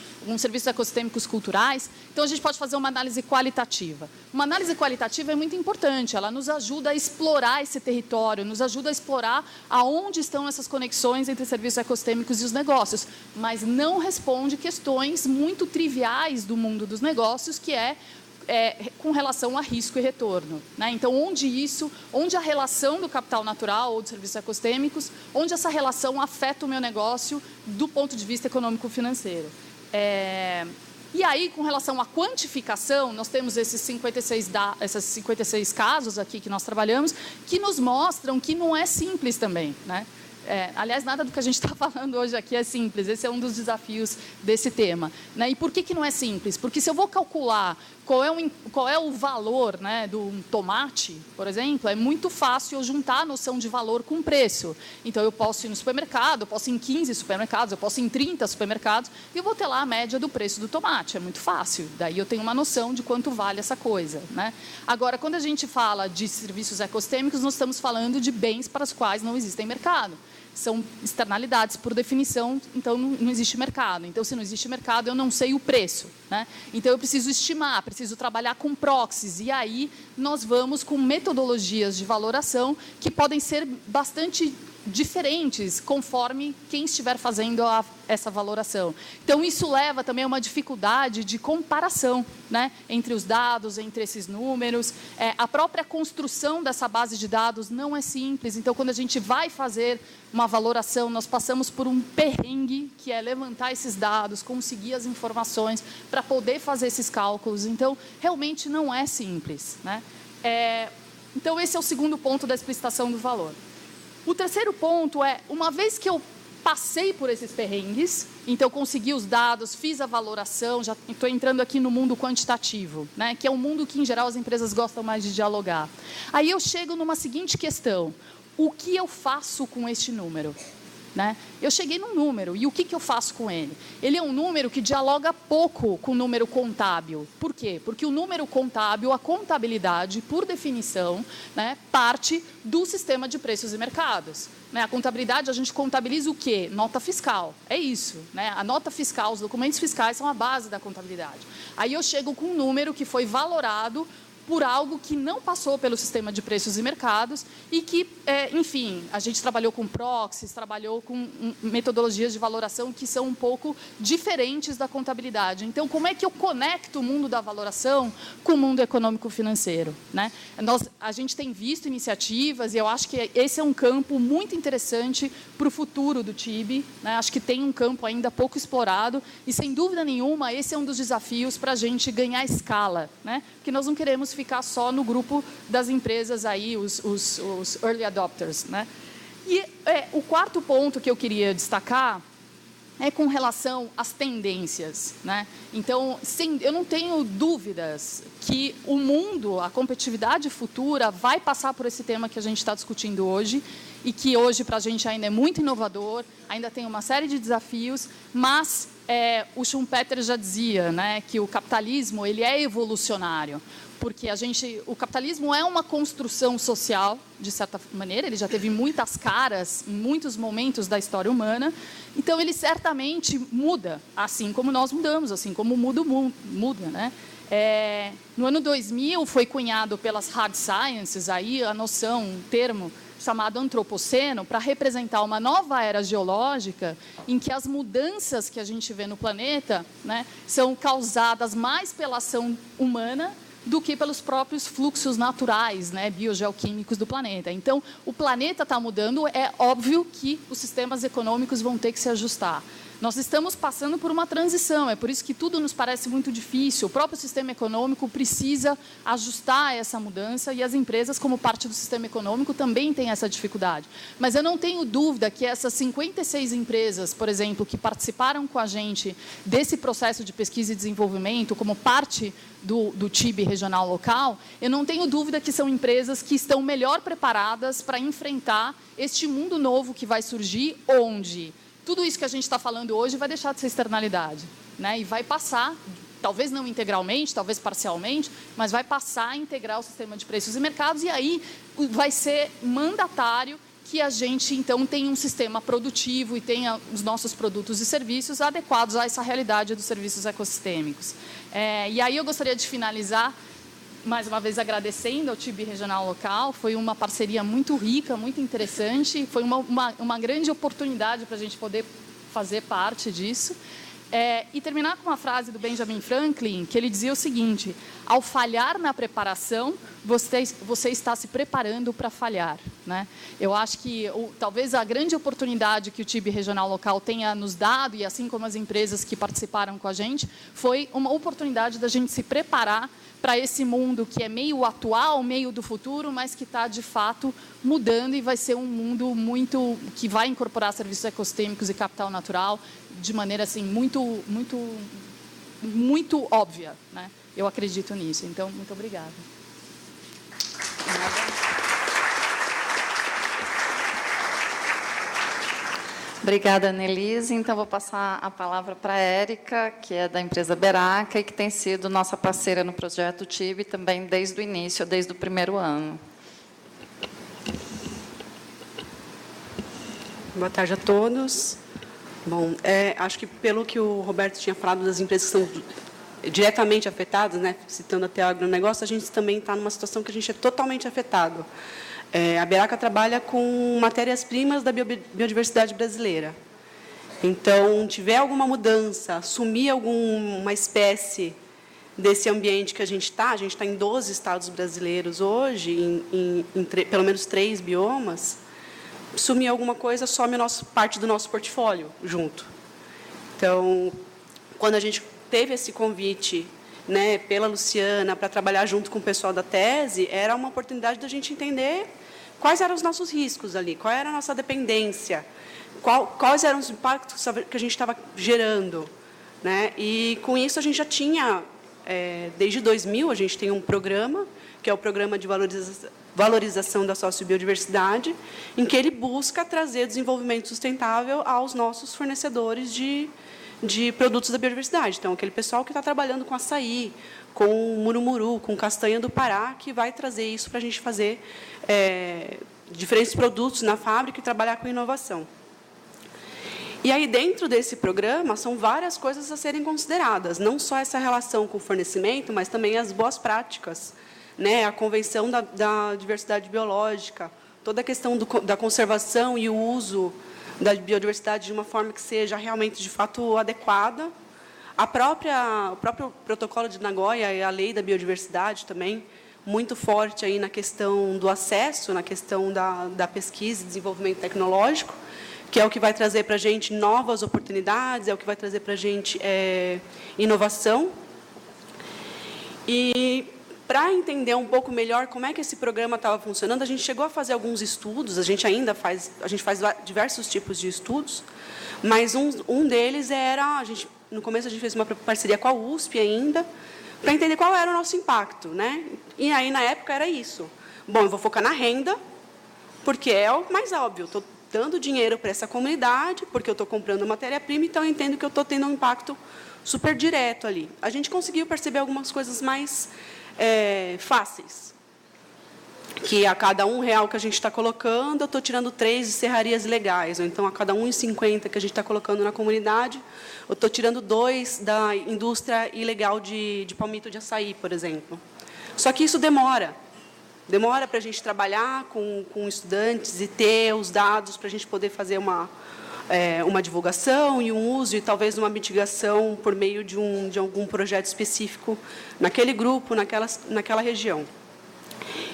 ecossistêmicos culturais. Então, a gente pode fazer uma análise qualitativa. Uma análise qualitativa é muito importante, ela nos ajuda a explorar esse território, nos ajuda a explorar aonde estão essas conexões entre serviços ecossistêmicos e os negócios, mas não responde questões muito triviais do mundo dos negócios, que com relação a risco e retorno, né? Então, onde a relação do capital natural ou dos serviços ecossistêmicos, onde essa relação afeta o meu negócio do ponto de vista econômico-financeiro. E aí, com relação à quantificação, nós temos esses 56 casos aqui que nós trabalhamos, que nos mostram que não é simples também, né? Aliás, nada do que a gente está falando hoje aqui é simples. Esse é um dos desafios desse tema, né? E por que não é simples? Porque se eu vou calcular qual é o valor, né, do tomate, por exemplo, é muito fácil eu juntar a noção de valor com preço. Então, eu posso ir no supermercado, eu posso ir em 15 supermercados, eu posso ir em 30 supermercados, e eu vou ter lá a média do preço do tomate. É muito fácil. Daí eu tenho uma noção de quanto vale essa coisa, né? Agora, quando a gente fala de serviços ecossistêmicos, nós estamos falando de bens para os quais não existem mercado. São externalidades, por definição, então não existe mercado. Então, se não existe mercado, eu não sei o preço, né? Então, eu preciso estimar, preciso trabalhar com proxies. E aí, nós vamos com metodologias de valoração que podem ser bastante diferentes conforme quem estiver fazendo essa valoração. Então, isso leva também a uma dificuldade de comparação, né, entre os dados, entre esses números. A própria construção dessa base de dados não é simples. Então, quando a gente vai fazer uma valoração, nós passamos por um perrengue, que é levantar esses dados, conseguir as informações para poder fazer esses cálculos. Então, realmente não é simples, né? Então, esse é o segundo ponto da explicitação do valor. O terceiro ponto é, uma vez que eu passei por esses perrengues, então eu consegui os dados, fiz a valoração, já estou entrando aqui no mundo quantitativo, né, que é um mundo que, em geral, as empresas gostam mais de dialogar. Aí eu chego numa seguinte questão: o que eu faço com este número? Né? Eu cheguei num número, e o que eu faço com ele? Ele é um número que dialoga pouco com o número contábil. Por quê? Porque o número contábil, a contabilidade, por definição, né, parte do sistema de preços e mercados. Né? A contabilidade, a gente contabiliza o quê? Nota fiscal. É isso. Né? A nota fiscal, os documentos fiscais são a base da contabilidade. Aí eu chego com um número que foi valorado por algo que não passou pelo sistema de preços e mercados e que, enfim, a gente trabalhou com proxies, trabalhou com metodologias de valoração que são um pouco diferentes da contabilidade. Então, como é que eu conecto o mundo da valoração com o mundo econômico-financeiro? Né? A gente tem visto iniciativas, e eu acho que esse é um campo muito interessante para o futuro do TIB. Né? Acho que tem um campo ainda pouco explorado e, sem dúvida nenhuma, esse é um dos desafios para a gente ganhar escala. Né? Porque nós não queremos ficar só no grupo das empresas aí, os early adopters, né? E o quarto ponto que eu queria destacar é com relação às tendências, né? Então, eu não tenho dúvidas que o mundo, a competitividade futura, vai passar por esse tema que a gente está discutindo hoje e que hoje para a gente ainda é muito inovador, ainda tem uma série de desafios, mas o Schumpeter já dizia, né, que o capitalismo ele é evolucionário, porque o capitalismo é uma construção social, de certa maneira, ele já teve muitas caras em muitos momentos da história humana, então ele certamente muda, assim como nós mudamos, assim como o mundo muda, né? No ano 2000 foi cunhado pelas hard sciences aí a noção, um termo chamado antropoceno, para representar uma nova era geológica em que as mudanças que a gente vê no planeta, né, são causadas mais pela ação humana do que pelos próprios fluxos naturais, né, biogeoquímicos do planeta. Então, o planeta está mudando, é óbvio que os sistemas econômicos vão ter que se ajustar. Nós estamos passando por uma transição, é por isso que tudo nos parece muito difícil. O próprio sistema econômico precisa ajustar essa mudança e as empresas, como parte do sistema econômico, também têm essa dificuldade. Mas eu não tenho dúvida que essas 56 empresas, por exemplo, que participaram com a gente desse processo de pesquisa e desenvolvimento, como parte do TIB regional local, eu não tenho dúvida que são empresas que estão melhor preparadas para enfrentar este mundo novo que vai surgir, onde tudo isso que a gente está falando hoje vai deixar de ser externalidade, né? E vai passar, talvez não integralmente, talvez parcialmente, mas vai passar a integrar o sistema de preços e mercados, e aí vai ser mandatário que a gente, então, tenha um sistema produtivo e tenha os nossos produtos e serviços adequados a essa realidade dos serviços ecossistêmicos. E aí eu gostaria de finalizar mais uma vez agradecendo ao TIB regional local, foi uma parceria muito rica, muito interessante, foi uma grande oportunidade para a gente poder fazer parte disso. E terminar com uma frase do Benjamin Franklin, que ele dizia o seguinte: ao falhar na preparação, você está se preparando para falhar. Né? Eu acho que talvez a grande oportunidade que o TIB regional local tenha nos dado, e assim como as empresas que participaram com a gente, foi uma oportunidade da gente se preparar para esse mundo que é meio atual, meio do futuro, mas que está, de fato, mudando e vai ser um mundo que vai incorporar serviços ecossistêmicos e capital natural de maneira assim, muito óbvia. Né? Eu acredito nisso. Então, muito obrigada. Obrigada, Annelise. Então, vou passar a palavra para a Érica, que é da empresa Beraca e que tem sido nossa parceira no projeto TIB também desde o início, desde o primeiro ano. Boa tarde a todos. Bom, acho que pelo que o Roberto tinha falado das empresas que estão diretamente afetados, né? Citando até o agronegócio, a gente também está numa situação que a gente é totalmente afetado. A Beraca trabalha com matérias-primas da biodiversidade brasileira. Então, tiver alguma mudança, sumir alguma espécie desse ambiente que a gente está em 12 estados brasileiros hoje, pelo menos 3 biomas, sumir alguma coisa, some parte do nosso portfólio junto. Então, quando a gente teve esse convite, né, pela Luciana para trabalhar junto com o pessoal da tese, era uma oportunidade da gente entender quais eram os nossos riscos ali, qual era a nossa dependência, quais eram os impactos que a gente estava gerando, né? E com isso a gente já tinha, desde 2000, a gente tem um programa, que é o Programa de Valorização da Sociobiodiversidade, em que ele busca trazer desenvolvimento sustentável aos nossos fornecedores de produtos da biodiversidade. Então, aquele pessoal que está trabalhando com açaí, com murumuru, com castanha do Pará, que vai trazer isso para a gente fazer diferentes produtos na fábrica e trabalhar com inovação. E aí, dentro desse programa, são várias coisas a serem consideradas, não só essa relação com o fornecimento, mas também as boas práticas, né? A Convenção da Diversidade Biológica, toda a questão da conservação e o uso da biodiversidade de uma forma que seja realmente, de fato, adequada. O próprio Protocolo de Nagoya e a Lei da Biodiversidade também, muito forte aí na questão do acesso, na questão da pesquisa e desenvolvimento tecnológico, que é o que vai trazer para a gente novas oportunidades, é o que vai trazer para a gente inovação. E, para entender um pouco melhor como é que esse programa estava funcionando, a gente chegou a fazer alguns estudos, a gente faz diversos tipos de estudos, mas um deles era, no começo a gente fez uma parceria com a USP ainda, para entender qual era o nosso impacto, né? E aí, na época, era isso. Bom, eu vou focar na renda, porque é o mais óbvio, estou dando dinheiro para essa comunidade, porque eu estou comprando matéria-prima, então eu entendo que eu estou tendo um impacto super direto ali. A gente conseguiu perceber algumas coisas mais fáceis, que a cada R$1 que a gente está colocando, eu estou tirando 3 de serrarias legais, ou então a cada R$1,50 que a gente está colocando na comunidade, eu estou tirando 2 da indústria ilegal de palmito de açaí, por exemplo. Só que isso demora para a gente trabalhar com estudantes e ter os dados para a gente poder fazer uma divulgação e um uso e talvez uma mitigação por meio de algum projeto específico naquele grupo, naquela região.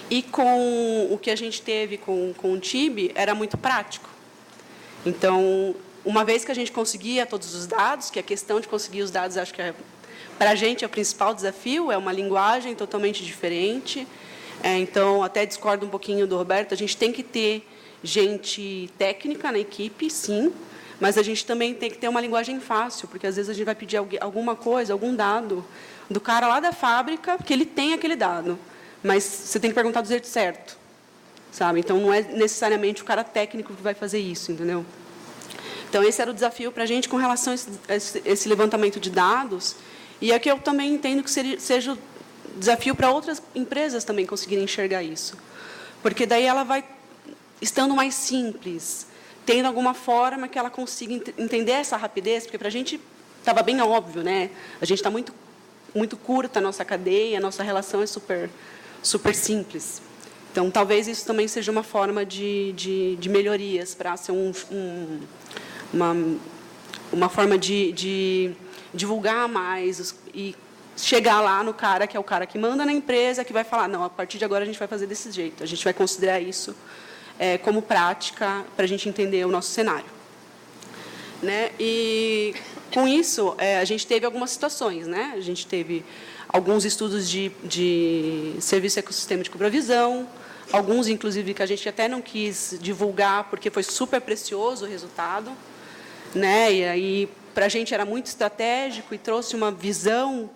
E com o que a gente teve com o TIB, era muito prático. Então, uma vez que a gente conseguia todos os dados, que a questão de conseguir os dados, acho que para a gente é o principal desafio, é uma linguagem totalmente diferente. Então, até discordo um pouquinho do Roberto, a gente tem que ter gente técnica na equipe, sim, mas a gente também tem que ter uma linguagem fácil, porque, às vezes, a gente vai pedir alguma coisa, algum dado do cara lá da fábrica, que ele tem aquele dado, mas você tem que perguntar do jeito certo, sabe? Então, não é necessariamente o cara técnico que vai fazer isso, entendeu? Então, esse era o desafio para a gente com relação a esse levantamento de dados, e é que eu também entendo que seja o desafio para outras empresas também conseguirem enxergar isso. Porque daí ela vai estando mais simples, tendo alguma forma que ela consiga entender essa rapidez, porque para a gente estava bem óbvio, né? A gente está muito, muito curta a nossa cadeia, a nossa relação é super simples. Então, talvez isso também seja uma forma de melhorias para ser uma forma de divulgar mais e chegar lá no cara, que é o cara que manda na empresa, que vai falar, não, a partir de agora a gente vai fazer desse jeito, a gente vai considerar isso como prática para a gente entender o nosso cenário. Né? E, com isso, a gente teve algumas situações. Né? A gente teve alguns estudos de serviço ecossistema de cobrovisão, alguns, inclusive, que a gente até não quis divulgar, porque foi super precioso o resultado. Né? E aí, para a gente, era muito estratégico e trouxe uma visão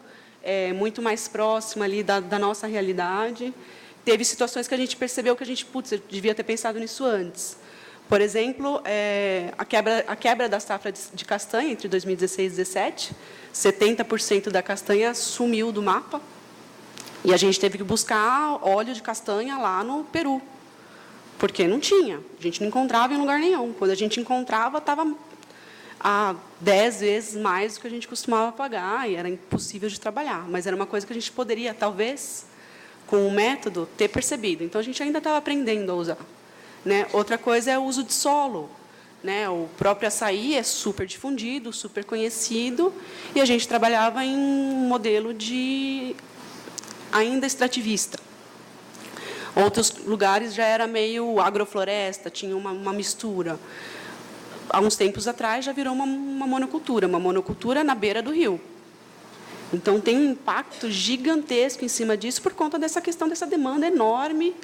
muito mais próxima ali da nossa realidade. Teve situações que a gente percebeu que a gente devia ter pensado nisso antes. Por exemplo, a quebra da safra de castanha entre 2016 e 2017, 70% da castanha sumiu do mapa, e a gente teve que buscar óleo de castanha lá no Peru, porque não tinha, a gente não encontrava em lugar nenhum. Quando a gente encontrava, estava a 10 vezes mais do que a gente costumava pagar, e era impossível de trabalhar. Mas era uma coisa que a gente poderia, talvez, com o método, ter percebido. Então, a gente ainda estava aprendendo a usar. Né? Outra coisa é o uso de solo. Né? O próprio açaí é super difundido, super conhecido, e a gente trabalhava em um modelo de ainda extrativista. Outros lugares já era meio agrofloresta, tinha uma mistura. Há uns tempos atrás já virou uma monocultura na beira do rio. Então, tem um impacto gigantesco em cima disso por conta dessa questão, dessa demanda enorme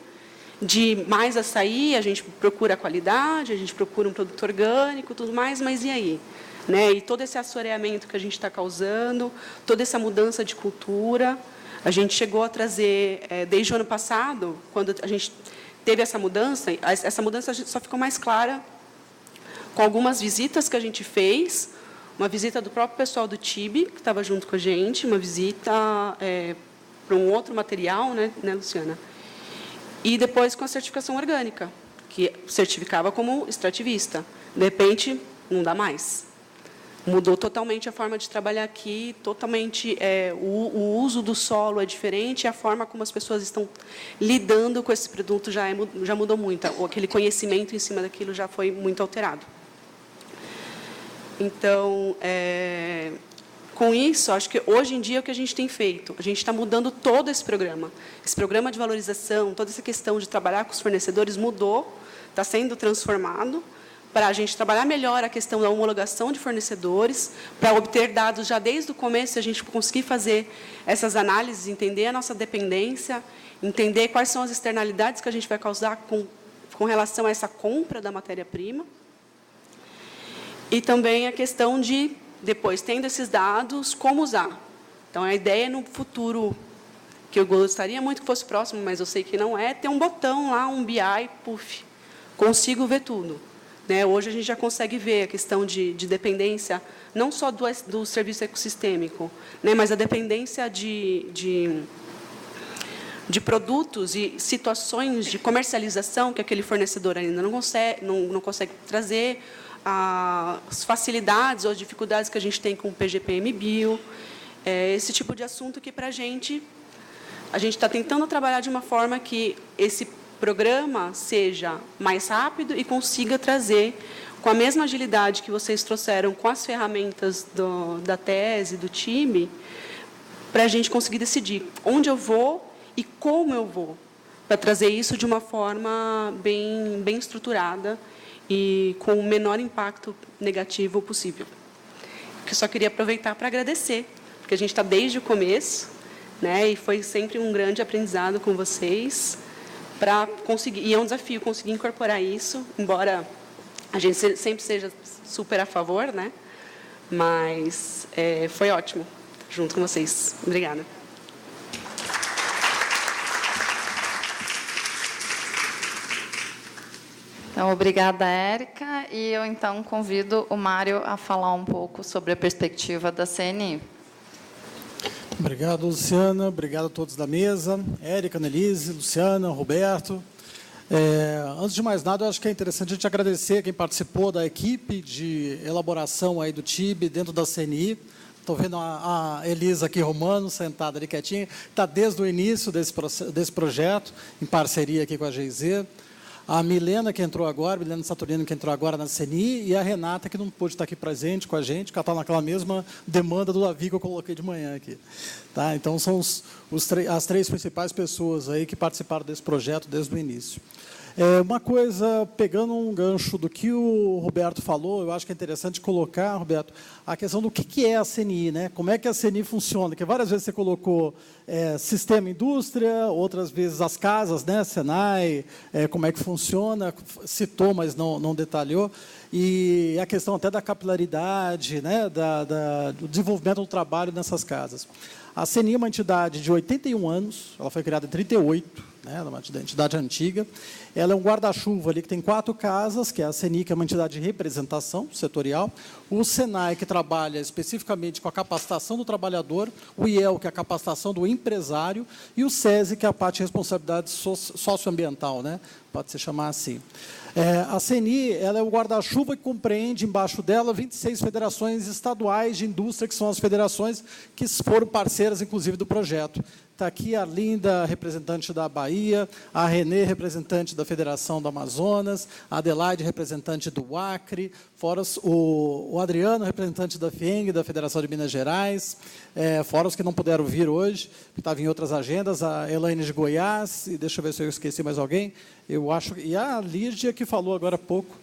de mais açaí. A gente procura a qualidade, a gente procura um produto orgânico, tudo mais, mas e aí? Né? E todo esse assoreamento que a gente está causando, toda essa mudança de cultura. A gente chegou a trazer, desde o ano passado, quando a gente teve essa mudança só ficou mais clara com algumas visitas que a gente fez, uma visita do próprio pessoal do TIB, que estava junto com a gente, uma visita para um outro material, né, Luciana? E depois com a certificação orgânica, que certificava como extrativista. De repente, não dá mais. Mudou totalmente a forma de trabalhar aqui, totalmente o uso do solo é diferente, a forma como as pessoas estão lidando com esse produto já mudou muito. Aquele conhecimento em cima daquilo já foi muito alterado. Então, com isso, acho que hoje em dia é o que a gente tem feito. A gente está mudando todo esse programa. Esse programa de valorização, toda essa questão de trabalhar com os fornecedores mudou, está sendo transformado, para a gente trabalhar melhor a questão da homologação de fornecedores, para obter dados já desde o começo, a gente conseguir fazer essas análises, entender a nossa dependência, entender quais são as externalidades que a gente vai causar com relação a essa compra da matéria-prima. E também a questão de, depois, tendo esses dados, como usar. Então, a ideia no futuro, que eu gostaria muito que fosse próximo, mas eu sei que não é, ter um botão lá, um BI, puff, consigo ver tudo. Né? Hoje, a gente já consegue ver a questão de dependência, não só do serviço ecossistêmico, né? Mas a dependência de produtos e situações de comercialização que aquele fornecedor ainda não consegue trazer, as facilidades ou as dificuldades que a gente tem com o PGPM Bio, esse tipo de assunto que, para a gente está tentando trabalhar de uma forma que esse programa seja mais rápido e consiga trazer, com a mesma agilidade que vocês trouxeram com as ferramentas da tese, do time, para a gente conseguir decidir onde eu vou e como eu vou, para trazer isso de uma forma bem estruturada e com o menor impacto negativo possível. Eu só queria aproveitar para agradecer, porque a gente está desde o começo, né, e foi sempre um grande aprendizado com vocês, para conseguir, e é um desafio conseguir incorporar isso, embora a gente sempre seja super a favor, né, mas foi ótimo junto com vocês. Obrigada. Então, obrigada, Érica. E eu, então, convido o Mário a falar um pouco sobre a perspectiva da CNI. Obrigado, Luciana. Obrigado a todos da mesa. Érica, Annelise, Luciana, Roberto. Antes de mais nada, eu acho que é interessante a gente agradecer quem participou da equipe de elaboração aí do TIB dentro da CNI. Estou vendo a Elisa aqui, Romano, sentada ali quietinha. Está desde o início desse projeto, em parceria aqui com a GIZ. A Milena, que entrou agora, Milena Saturnino, que entrou agora na CNI, e a Renata, que não pôde estar aqui presente com a gente, que ela está naquela mesma demanda do Davi que eu coloquei de manhã aqui. Tá? Então, são as três principais pessoas aí que participaram desse projeto desde o início. Uma coisa, pegando um gancho do que o Roberto falou, eu acho que é interessante colocar, Roberto, a questão do que é a CNI, né? Como é que a CNI funciona, porque várias vezes você colocou sistema indústria, outras vezes as casas, né? Senai, como é que funciona, citou, mas não detalhou, e a questão até da capilaridade, né? Do desenvolvimento do trabalho nessas casas. A CNI é uma entidade de 81 anos, ela foi criada em 38, né, uma entidade antiga. Ela é um guarda-chuva ali que tem 4 casas, que é a CNI, que é uma entidade de representação setorial, o SENAI, que trabalha especificamente com a capacitação do trabalhador, o IEL, que é a capacitação do empresário, e o SESI, que é a parte de responsabilidade socioambiental, né, pode-se chamar assim. A CNI ela é o guarda-chuva que compreende, embaixo dela, 26 federações estaduais de indústria, que são as federações que foram parceiras, inclusive, do projeto. Está aqui a Linda, representante da Bahia, a Renê, representante da Federação do Amazonas, a Adelaide, representante do Acre, fora o Adriano, representante da FIENG, da Federação de Minas Gerais, fora os que não puderam vir hoje, que estavam em outras agendas, a Elaine de Goiás, e deixa eu ver se eu esqueci mais alguém, eu acho, e a Lídia, que falou agora há pouco,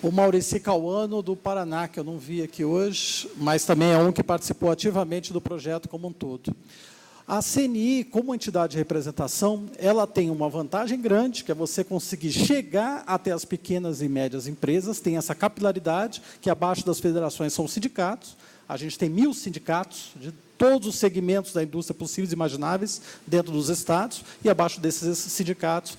o Maurici Cauano, do Paraná, que eu não vi aqui hoje, mas também é um que participou ativamente do projeto como um todo. A CNI, como entidade de representação, ela tem uma vantagem grande, que é você conseguir chegar até as pequenas e médias empresas, tem essa capilaridade, que abaixo das federações são sindicatos. A gente tem 1000 sindicatos de todos os segmentos da indústria possíveis e imagináveis dentro dos estados, e abaixo desses sindicatos,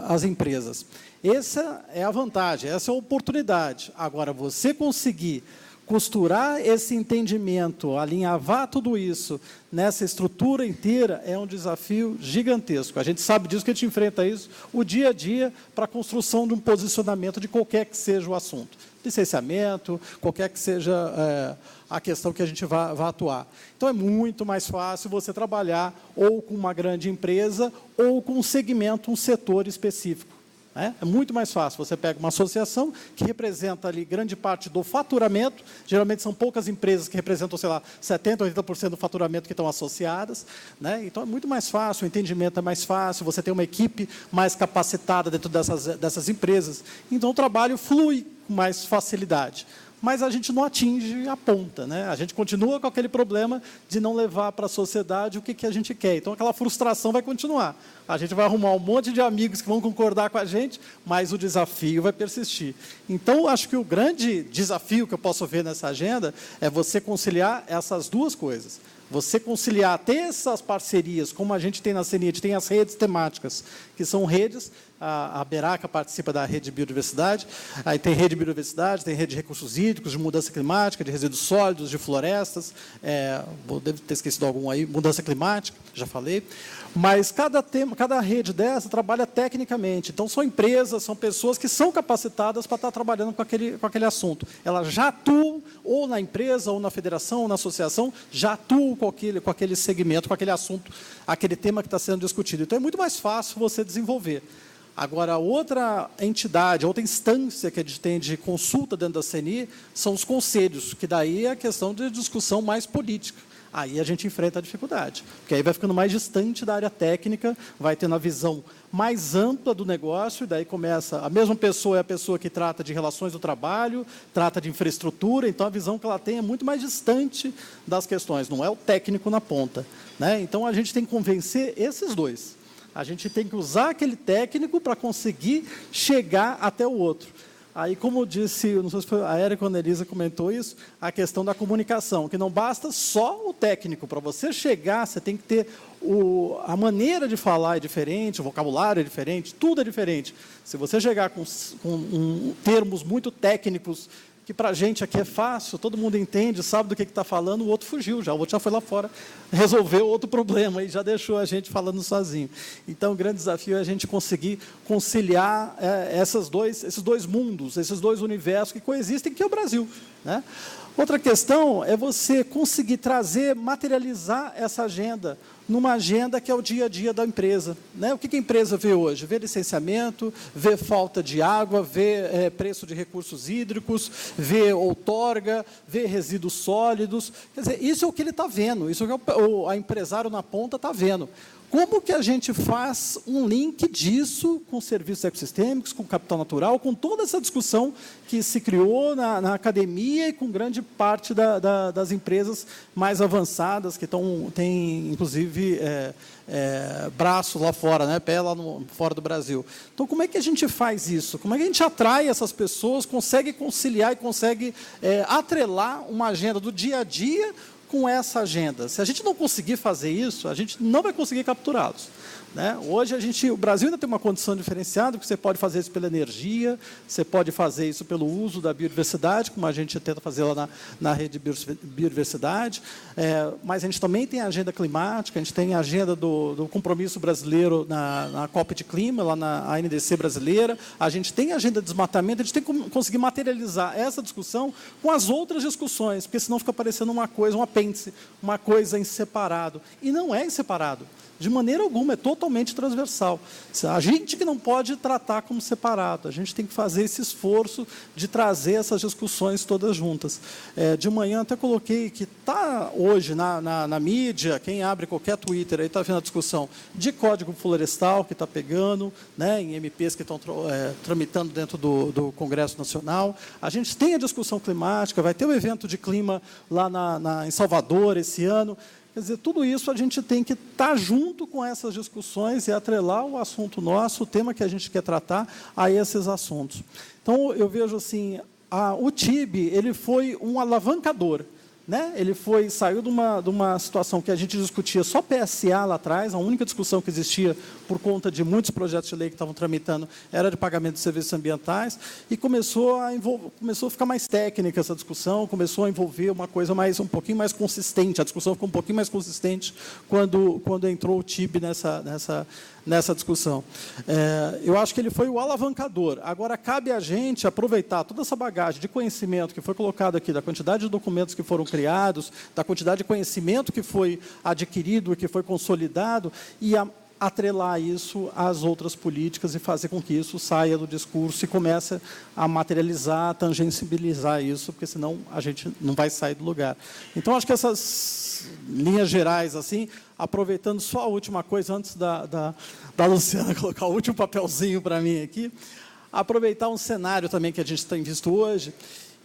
as empresas. Essa é a vantagem, essa é a oportunidade. Agora, você conseguir costurar esse entendimento, alinhavar tudo isso nessa estrutura inteira é um desafio gigantesco. A gente sabe disso, que a gente enfrenta isso o dia a dia para a construção de um posicionamento de qualquer que seja o assunto. Licenciamento, qualquer que seja a questão que a gente vai atuar. Então, é muito mais fácil você trabalhar ou com uma grande empresa ou com um segmento, um setor específico. É muito mais fácil. Você pega uma associação que representa ali grande parte do faturamento, geralmente são poucas empresas que representam, sei lá, 70%, 80% do faturamento que estão associadas, né? Então, é muito mais fácil, o entendimento é mais fácil, você tem uma equipe mais capacitada dentro dessas empresas. Então, o trabalho flui com mais facilidade. Mas a gente não atinge a ponta, né? A gente continua com aquele problema de não levar para a sociedade o que a gente quer. Então, aquela frustração vai continuar. A gente vai arrumar um monte de amigos que vão concordar com a gente, mas o desafio vai persistir. Então, acho que o grande desafio que eu posso ver nessa agenda é você conciliar essas duas coisas. Você conciliar, ter essas parcerias, como a gente tem na CNI, a gente tem as redes temáticas, que são redes, a Beraca participa da rede de biodiversidade, aí tem rede de biodiversidade, tem rede de recursos hídricos, de mudança climática, de resíduos sólidos, de florestas, devo ter esquecido algum aí, mudança climática, já falei, mas cada rede dessa trabalha tecnicamente, então são empresas, são pessoas que são capacitadas para estar trabalhando com aquele assunto. Elas já atuam, ou na empresa, ou na federação, ou na associação, já atuam com aquele segmento, com aquele assunto, aquele tema que está sendo discutido. Então, é muito mais fácil você desenvolver. Agora, outra entidade, outra instância que a gente tem de consulta dentro da CNI são os conselhos, que daí é a questão de discussão mais política. Aí a gente enfrenta a dificuldade, porque aí vai ficando mais distante da área técnica, vai tendo a visão mais ampla do negócio, e daí começa, a mesma pessoa é a pessoa que trata de relações do trabalho, trata de infraestrutura, então a visão que ela tem é muito mais distante das questões, não é o técnico na ponta, né? Então, a gente tem que convencer esses dois. A gente tem que usar aquele técnico para conseguir chegar até o outro. Aí, como disse, não sei se foi a Érica ou a Elisa comentou isso, a questão da comunicação, que não basta só o técnico. Para você chegar, você tem que ter a maneira de falar é diferente, o vocabulário é diferente, tudo é diferente. Se você chegar com termos muito técnicos, que para a gente aqui é fácil, todo mundo entende, sabe do que está falando, o outro fugiu já, o outro já foi lá fora, resolveu outro problema e já deixou a gente falando sozinho. Então, o grande desafio é a gente conseguir conciliar esses dois mundos, esses dois universos que coexistem, que é o Brasil, né? Outra questão é você conseguir trazer, materializar essa agenda numa agenda que é o dia a dia da empresa, né? O que a empresa vê hoje? Vê licenciamento, vê falta de água, vê preço de recursos hídricos, vê outorga, vê resíduos sólidos. Quer dizer, isso é o que ele está vendo, isso é o que a empresário na ponta está vendo. Como que a gente faz um link disso com serviços ecossistêmicos, com capital natural, com toda essa discussão que se criou na academia e com grande parte das empresas mais avançadas, que têm, inclusive, braço lá fora, né, pé lá fora do Brasil. Então, como é que a gente faz isso? Como é que a gente atrai essas pessoas, consegue conciliar e consegue atrelar uma agenda do dia a dia com essa agenda. Se a gente não conseguir fazer isso, a gente não vai conseguir capturá-los. Né? Hoje, o Brasil ainda tem uma condição diferenciada, porque você pode fazer isso pela energia, você pode fazer isso pelo uso da biodiversidade, como a gente tenta fazer lá na rede de biodiversidade, mas a gente também tem a agenda climática, a gente tem a agenda do compromisso brasileiro na COP de Clima, lá na ANDC brasileira, a gente tem a agenda de desmatamento, a gente tem que conseguir materializar essa discussão com as outras discussões, porque senão fica parecendo uma coisa, um apêndice, uma coisa em separado. E não é em separado. De maneira alguma, é totalmente transversal. A gente que não pode tratar como separado, a gente tem que fazer esse esforço de trazer essas discussões todas juntas. De manhã até coloquei que está hoje na mídia, quem abre qualquer Twitter, aí está vendo a discussão de Código Florestal, que está pegando, né, em MPs que estão tramitando dentro do Congresso Nacional. A gente tem a discussão climática, vai ter o evento de clima lá em Salvador esse ano. Quer dizer, tudo isso a gente tem que estar junto com essas discussões e atrelar o assunto nosso, o tema que a gente quer tratar, a esses assuntos. Então, eu vejo assim, o TIB ele foi um alavancador. Né? Ele saiu de uma situação que a gente discutia só PSA lá atrás, a única discussão que existia por conta de muitos projetos de lei que estavam tramitando era de pagamento de serviços ambientais, e começou a ficar mais técnica essa discussão, começou a envolver uma coisa um pouquinho mais consistente, a discussão ficou um pouquinho mais consistente quando entrou o TIB nessa discussão. Eu acho que ele foi o alavancador. Agora, cabe a gente aproveitar toda essa bagagem de conhecimento que foi colocada aqui, da quantidade de documentos que foram criados, da quantidade de conhecimento que foi adquirido, que foi consolidado, e atrelar isso às outras políticas e fazer com que isso saia do discurso e comece a materializar, a tangencializar isso, porque senão a gente não vai sair do lugar. Então, acho que essas linhas gerais, assim, aproveitando só a última coisa, antes da Luciana colocar o último papelzinho para mim aqui, aproveitar um cenário também que a gente tem visto hoje,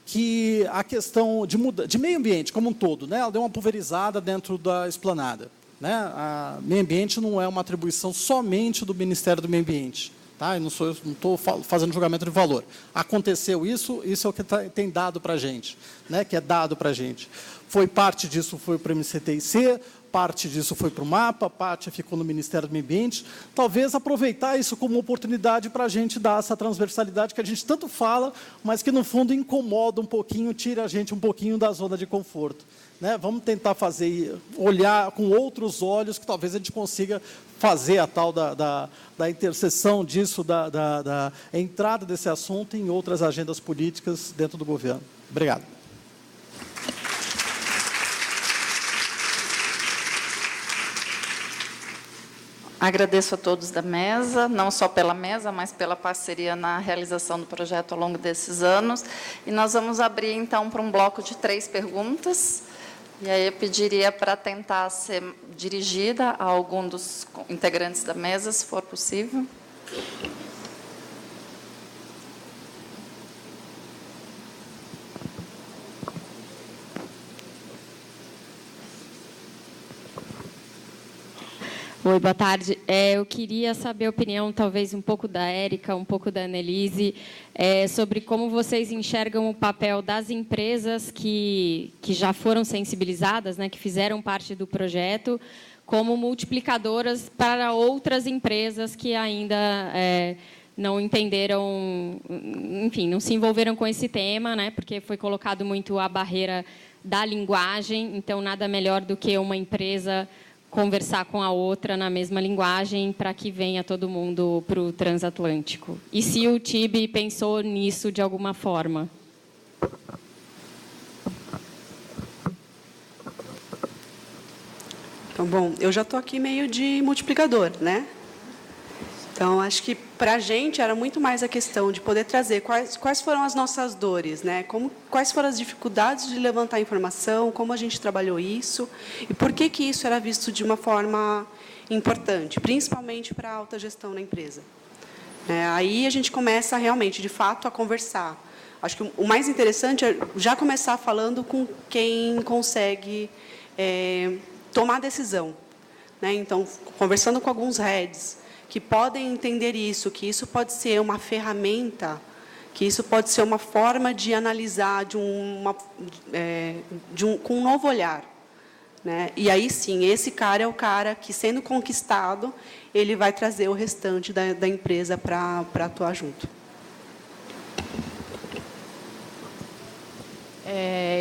que a questão de meio ambiente como um todo, né, ela deu uma pulverizada dentro da esplanada. Né? A meio ambiente não é uma atribuição somente do Ministério do Meio Ambiente. Tá? Eu não estou fazendo julgamento de valor. Aconteceu isso é o que tem dado para a gente, né? Que é dado para a gente. Parte disso foi para o MCTIC, parte disso foi para o MAPA, parte ficou no Ministério do Meio Ambiente. Talvez aproveitar isso como oportunidade para a gente dar essa transversalidade que a gente tanto fala, mas que, no fundo, incomoda um pouquinho, tira a gente um pouquinho da zona de conforto. Né? Vamos tentar olhar com outros olhos, que talvez a gente consiga fazer a tal da interseção disso, da entrada desse assunto em outras agendas políticas dentro do governo. Obrigado. Agradeço a todos da mesa, não só pela mesa, mas pela parceria na realização do projeto ao longo desses anos. E nós vamos abrir, então, para um bloco de 3 perguntas. E aí eu pediria para tentar ser dirigida a algum dos integrantes da mesa, se for possível. Oi, boa tarde. Eu queria saber a opinião, talvez, um pouco da Érica, um pouco da Annelise, sobre como vocês enxergam o papel das empresas que já foram sensibilizadas, né, que fizeram parte do projeto, como multiplicadoras para outras empresas que ainda não entenderam, enfim, não se envolveram com esse tema, né, porque foi colocado muito a barreira da linguagem, então nada melhor do que uma empresa conversar com a outra na mesma linguagem para que venha todo mundo para o transatlântico. E se o TIB pensou nisso de alguma forma? Então, bom, eu já estou aqui meio de multiplicador, né? Então, acho que para a gente era muito mais a questão de poder trazer quais foram as nossas dores, né? Quais foram as dificuldades de levantar informação, como a gente trabalhou isso e por que isso era visto de uma forma importante, principalmente para a alta gestão na empresa. Aí a gente começa realmente, de fato, a conversar. Acho que o mais interessante é já começar falando com quem consegue tomar decisão, né? Então, conversando com alguns heads, que podem entender isso, que isso pode ser uma ferramenta, que isso pode ser uma forma de analisar com um novo olhar, né? E aí, sim, esse cara é o cara que, sendo conquistado, ele vai trazer o restante da empresa para atuar junto.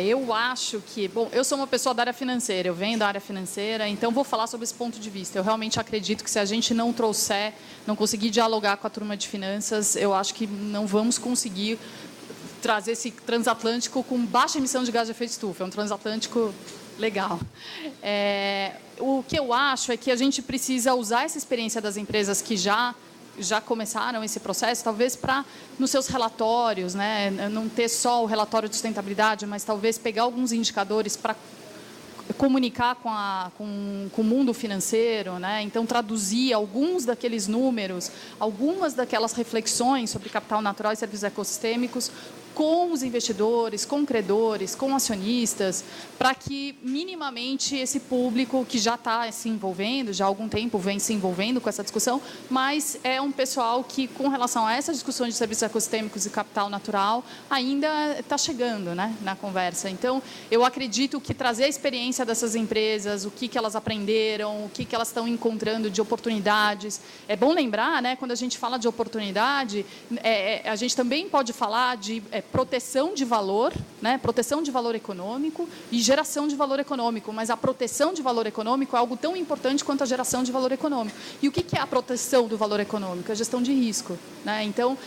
Eu acho que... Bom, eu sou uma pessoa da área financeira, eu venho da área financeira, então vou falar sobre esse ponto de vista. Eu realmente acredito que se a gente não trouxer, não conseguir dialogar com a turma de finanças, eu acho que não vamos conseguir trazer esse transatlântico com baixa emissão de gás de efeito estufa. É um transatlântico legal. O que eu acho é que a gente precisa usar essa experiência das empresas que já começaram esse processo, talvez para, nos seus relatórios, né, não ter só o relatório de sustentabilidade, mas talvez pegar alguns indicadores para comunicar com o mundo financeiro, né? Então, traduzir alguns daqueles números, algumas daquelas reflexões sobre capital natural e serviços ecossistêmicos com os investidores, com credores, com acionistas, para que minimamente esse público que já está se envolvendo, já há algum tempo vem se envolvendo com essa discussão, mas é um pessoal que, com relação a essas discussões de serviços ecossistêmicos e capital natural, ainda está chegando, né, na conversa. Então, eu acredito que trazer a experiência dessas empresas, o que elas aprenderam, o que elas estão encontrando de oportunidades. É bom lembrar, né, quando a gente fala de oportunidade, a gente também pode falar de proteção de valor, né, proteção de valor econômico e geração de valor econômico, mas a proteção de valor econômico é algo tão importante quanto a geração de valor econômico. E o que é a proteção do valor econômico? A gestão de risco, né? Então,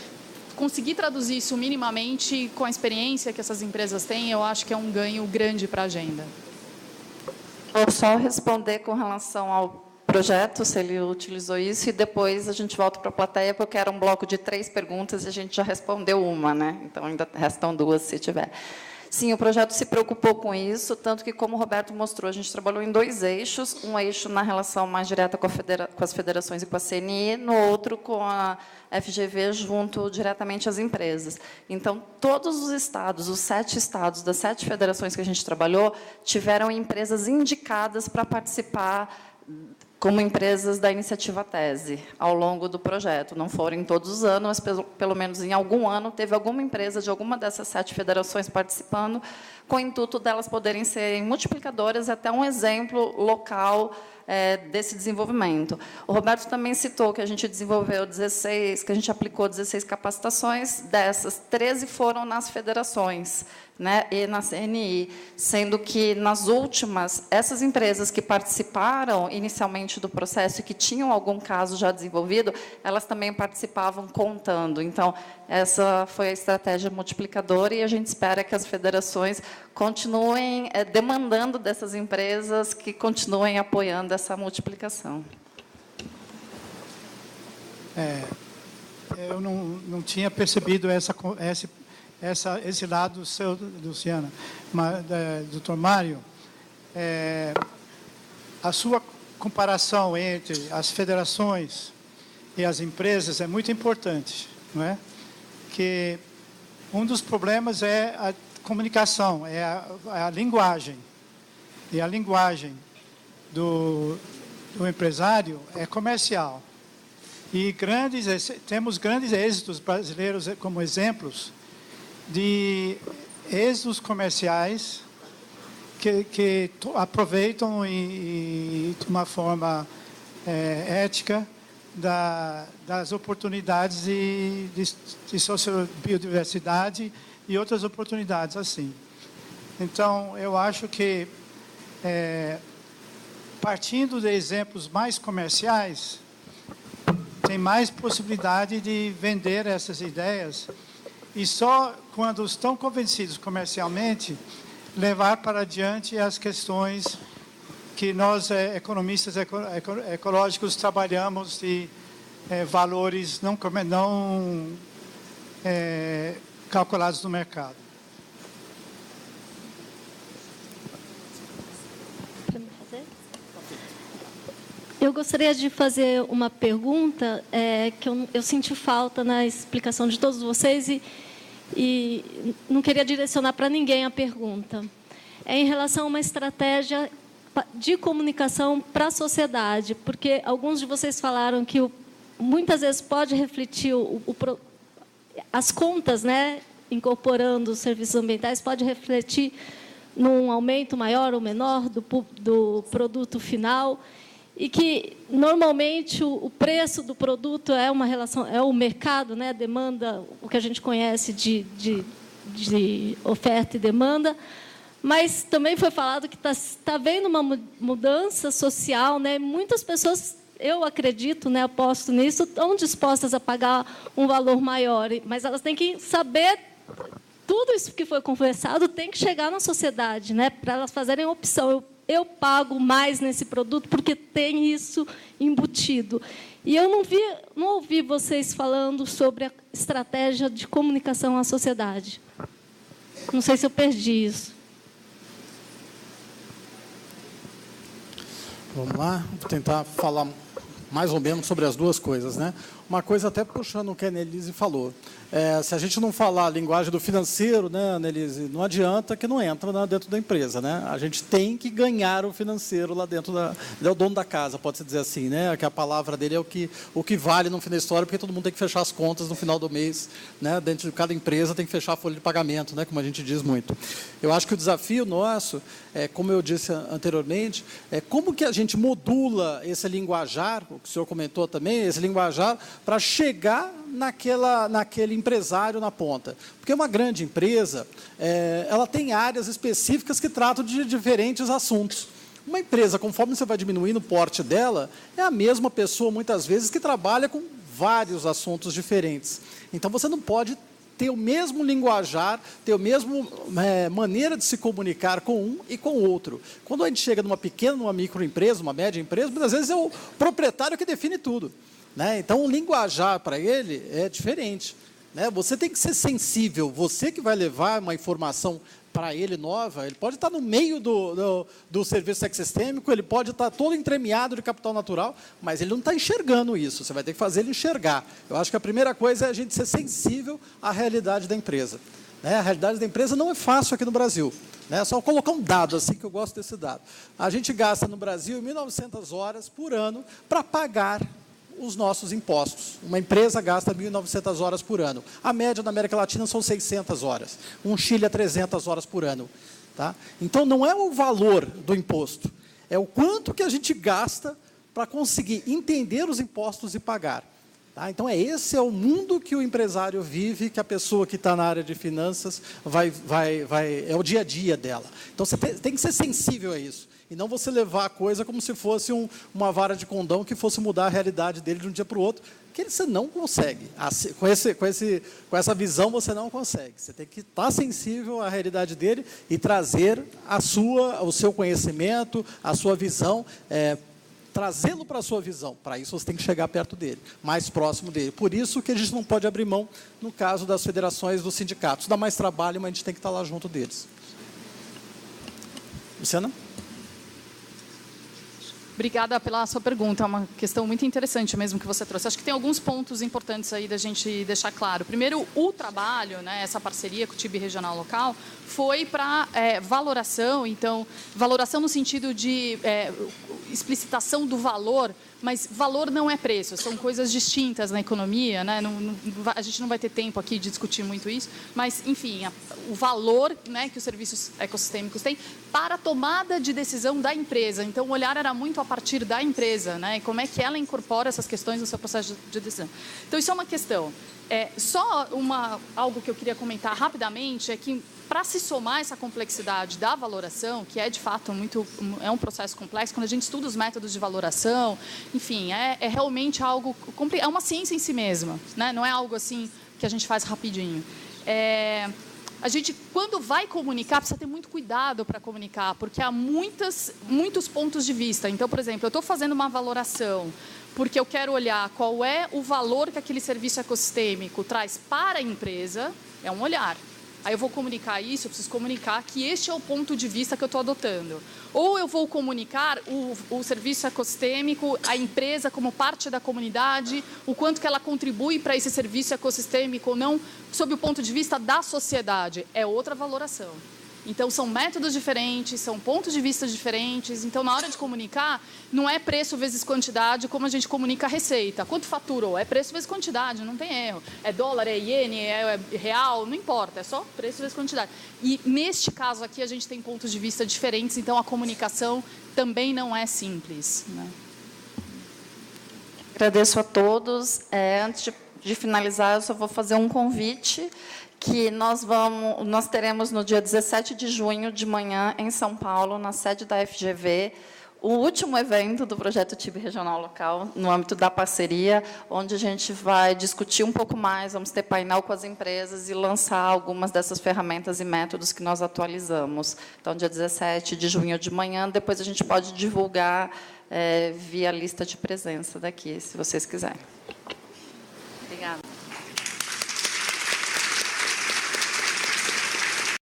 conseguir traduzir isso minimamente com a experiência que essas empresas têm, eu acho que é um ganho grande para a agenda. Vou só responder com relação ao projeto, se ele utilizou isso, e depois a gente volta para a plateia, porque era um bloco de 3 perguntas e a gente já respondeu uma, né? Então, ainda restam 2, se tiver. Sim, o projeto se preocupou com isso, tanto que, como o Roberto mostrou, a gente trabalhou em 2 eixos, um eixo na relação mais direta com as federações e com a CNI, no outro com a FGV junto diretamente às empresas. Então, todos os estados, os 7 estados das 7 federações que a gente trabalhou, tiveram empresas indicadas para participar como empresas da iniciativa Tese, ao longo do projeto. Não foram em todos os anos, mas pelo menos em algum ano teve alguma empresa de alguma dessas 7 federações participando, com o intuito delas poderem ser multiplicadoras, até um exemplo local desse desenvolvimento. O Roberto também citou que a gente desenvolveu 16, que a gente aplicou 16 capacitações, dessas 13 foram nas federações, né, e na CNI, sendo que, nas últimas, essas empresas que participaram inicialmente do processo e que tinham algum caso já desenvolvido, elas também participavam contando. Então, essa foi a estratégia multiplicadora e a gente espera que as federações continuem demandando dessas empresas que continuem apoiando essa multiplicação. Eu não tinha percebido esse lado seu, Luciana, mas, doutor Mário, a sua comparação entre as federações e as empresas é muito importante, não é? Que um dos problemas é a comunicação, é a linguagem. E a linguagem do empresário é comercial. E temos grandes êxitos brasileiros como exemplos de êxitos comerciais que aproveitam de uma forma ética das oportunidades de sociobiodiversidade e outras oportunidades assim. Então, eu acho que, partindo de exemplos mais comerciais, tem mais possibilidade de vender essas ideias e só quando estão convencidos comercialmente, levar para adiante as questões que nós, economistas ecológicos, trabalhamos de valores não calculados no mercado. Eu gostaria de fazer uma pergunta que eu senti falta na explicação de todos vocês e não queria direcionar para ninguém a pergunta. É em relação a uma estratégia de comunicação para a sociedade, porque alguns de vocês falaram que muitas vezes pode refletir as contas, né, incorporando os serviços ambientais, pode refletir num aumento maior ou menor do produto final, e que, normalmente, o preço do produto é uma relação, é o mercado, né, demanda, o que a gente conhece de oferta e demanda, mas também foi falado que está havendo uma mudança social, né? Muitas pessoas, eu acredito, né, aposto nisso, estão dispostas a pagar um valor maior, mas elas têm que saber, tudo isso que foi conversado tem que chegar na sociedade, né, para elas fazerem opção. Eu pago mais nesse produto porque tem isso embutido. E eu não ouvi vocês falando sobre a estratégia de comunicação à sociedade. Não sei se eu perdi isso. Vamos lá, vou tentar falar mais ou menos sobre as duas coisas, né? Uma coisa até puxando o que a Annelise falou. Se a gente não falar a linguagem do financeiro, né, Annelise, não adianta que não entra dentro da empresa, né? A gente tem que ganhar o financeiro lá dentro ele é o dono da casa, pode-se dizer assim, né? Que a palavra dele é o que vale no fim da história, porque todo mundo tem que fechar as contas no final do mês, né? Dentro de cada empresa tem que fechar a folha de pagamento, né? Como a gente diz muito. Eu acho que o desafio nosso, como eu disse anteriormente, é como que a gente modula esse linguajar, o que o senhor comentou também, esse linguajar, para chegar naquele empresário na ponta. Porque uma grande empresa, ela tem áreas específicas que tratam de diferentes assuntos. Uma empresa, conforme você vai diminuindo o porte dela, é a mesma pessoa, muitas vezes, que trabalha com vários assuntos diferentes. Então, você não pode ter o mesmo linguajar, ter a mesma maneira de se comunicar com um e com o outro. Quando a gente chega numa pequena, numa microempresa, uma média empresa, muitas vezes é o proprietário que define tudo, né? Então, o linguajar para ele é diferente, né? Você tem que ser sensível, você que vai levar uma informação para ele nova, ele pode estar no meio do serviço ecossistêmico, ele pode estar todo entremeado de capital natural, mas ele não está enxergando isso, você vai ter que fazer ele enxergar. Eu acho que a primeira coisa é a gente ser sensível à realidade da empresa, né? A realidade da empresa não é fácil aqui no Brasil, né? É só colocar um dado, assim, que eu gosto desse dado. A gente gasta no Brasil 1.900 horas por ano para pagar os nossos impostos. Uma empresa gasta 1.900 horas por ano. A média na América Latina são 600 horas. Chile é 300 horas por ano. Tá? Então, não é o valor do imposto, é o quanto que a gente gasta para conseguir entender os impostos e pagar. Tá? Então, esse é o mundo que o empresário vive, que a pessoa que está na área de finanças é o dia a dia dela. Então, você tem que ser sensível a isso. E não você levar a coisa como se fosse uma vara de condão que fosse mudar a realidade dele de um dia para o outro, que você não consegue. Com essa visão, você não consegue. Você tem que estar sensível à realidade dele e trazer o seu conhecimento, a sua visão, trazê-lo para a sua visão. Para isso, você tem que chegar perto dele, mais próximo dele. Por isso que a gente não pode abrir mão, no caso das federações, dos sindicatos. Dá mais trabalho, mas a gente tem que estar lá junto deles. Luciana? Obrigada pela sua pergunta, é uma questão muito interessante mesmo que você trouxe. Acho que tem alguns pontos importantes aí da gente deixar claro. Primeiro, o trabalho, né, essa parceria com o TIB Regional Local, foi para valoração, então, valoração no sentido de explicitação do valor, mas valor não é preço, são coisas distintas na economia, né? A gente não vai ter tempo aqui de discutir muito isso, mas, enfim, o valor, né, que os serviços ecossistêmicos têm para a tomada de decisão da empresa. Então, o olhar era muito a partir da empresa, né, e como é que ela incorpora essas questões no seu processo de decisão. Então, isso é uma questão. Só algo que eu queria comentar rapidamente é que, para se somar essa complexidade da valoração, que é de fato é um processo complexo, quando a gente estuda os métodos de valoração, enfim, é realmente algo complexo, é uma ciência em si mesma, né? Não é algo assim que a gente faz rapidinho. A gente, quando vai comunicar, precisa ter muito cuidado para comunicar, porque há muitos pontos de vista. Então, por exemplo, eu estou fazendo uma valoração porque eu quero olhar qual é o valor que aquele serviço ecossistêmico traz para a empresa, é um olhar. Aí eu vou comunicar isso, eu preciso comunicar que este é o ponto de vista que eu estou adotando. Ou eu vou comunicar o serviço ecossistêmico, a empresa como parte da comunidade, o quanto que ela contribui para esse serviço ecossistêmico ou não, sob o ponto de vista da sociedade. É outra valoração. Então, são métodos diferentes, são pontos de vista diferentes. Então, na hora de comunicar, não é preço vezes quantidade como a gente comunica a receita. Quanto faturou? É preço vezes quantidade, não tem erro. É dólar, é iene, é real, não importa. É só preço vezes quantidade. E, neste caso aqui, a gente tem pontos de vista diferentes, então a comunicação também não é simples, né? Agradeço a todos. Antes de finalizar, eu só vou fazer um convite que nós teremos no dia 17 de junho, de manhã, em São Paulo, na sede da FGV, o último evento do projeto TIB Regional Local, no âmbito da parceria, onde a gente vai discutir um pouco mais, vamos ter painel com as empresas e lançar algumas dessas ferramentas e métodos que nós atualizamos. Então, dia 17 de junho, de manhã, depois a gente pode divulgar via lista de presença daqui, se vocês quiserem. Obrigada.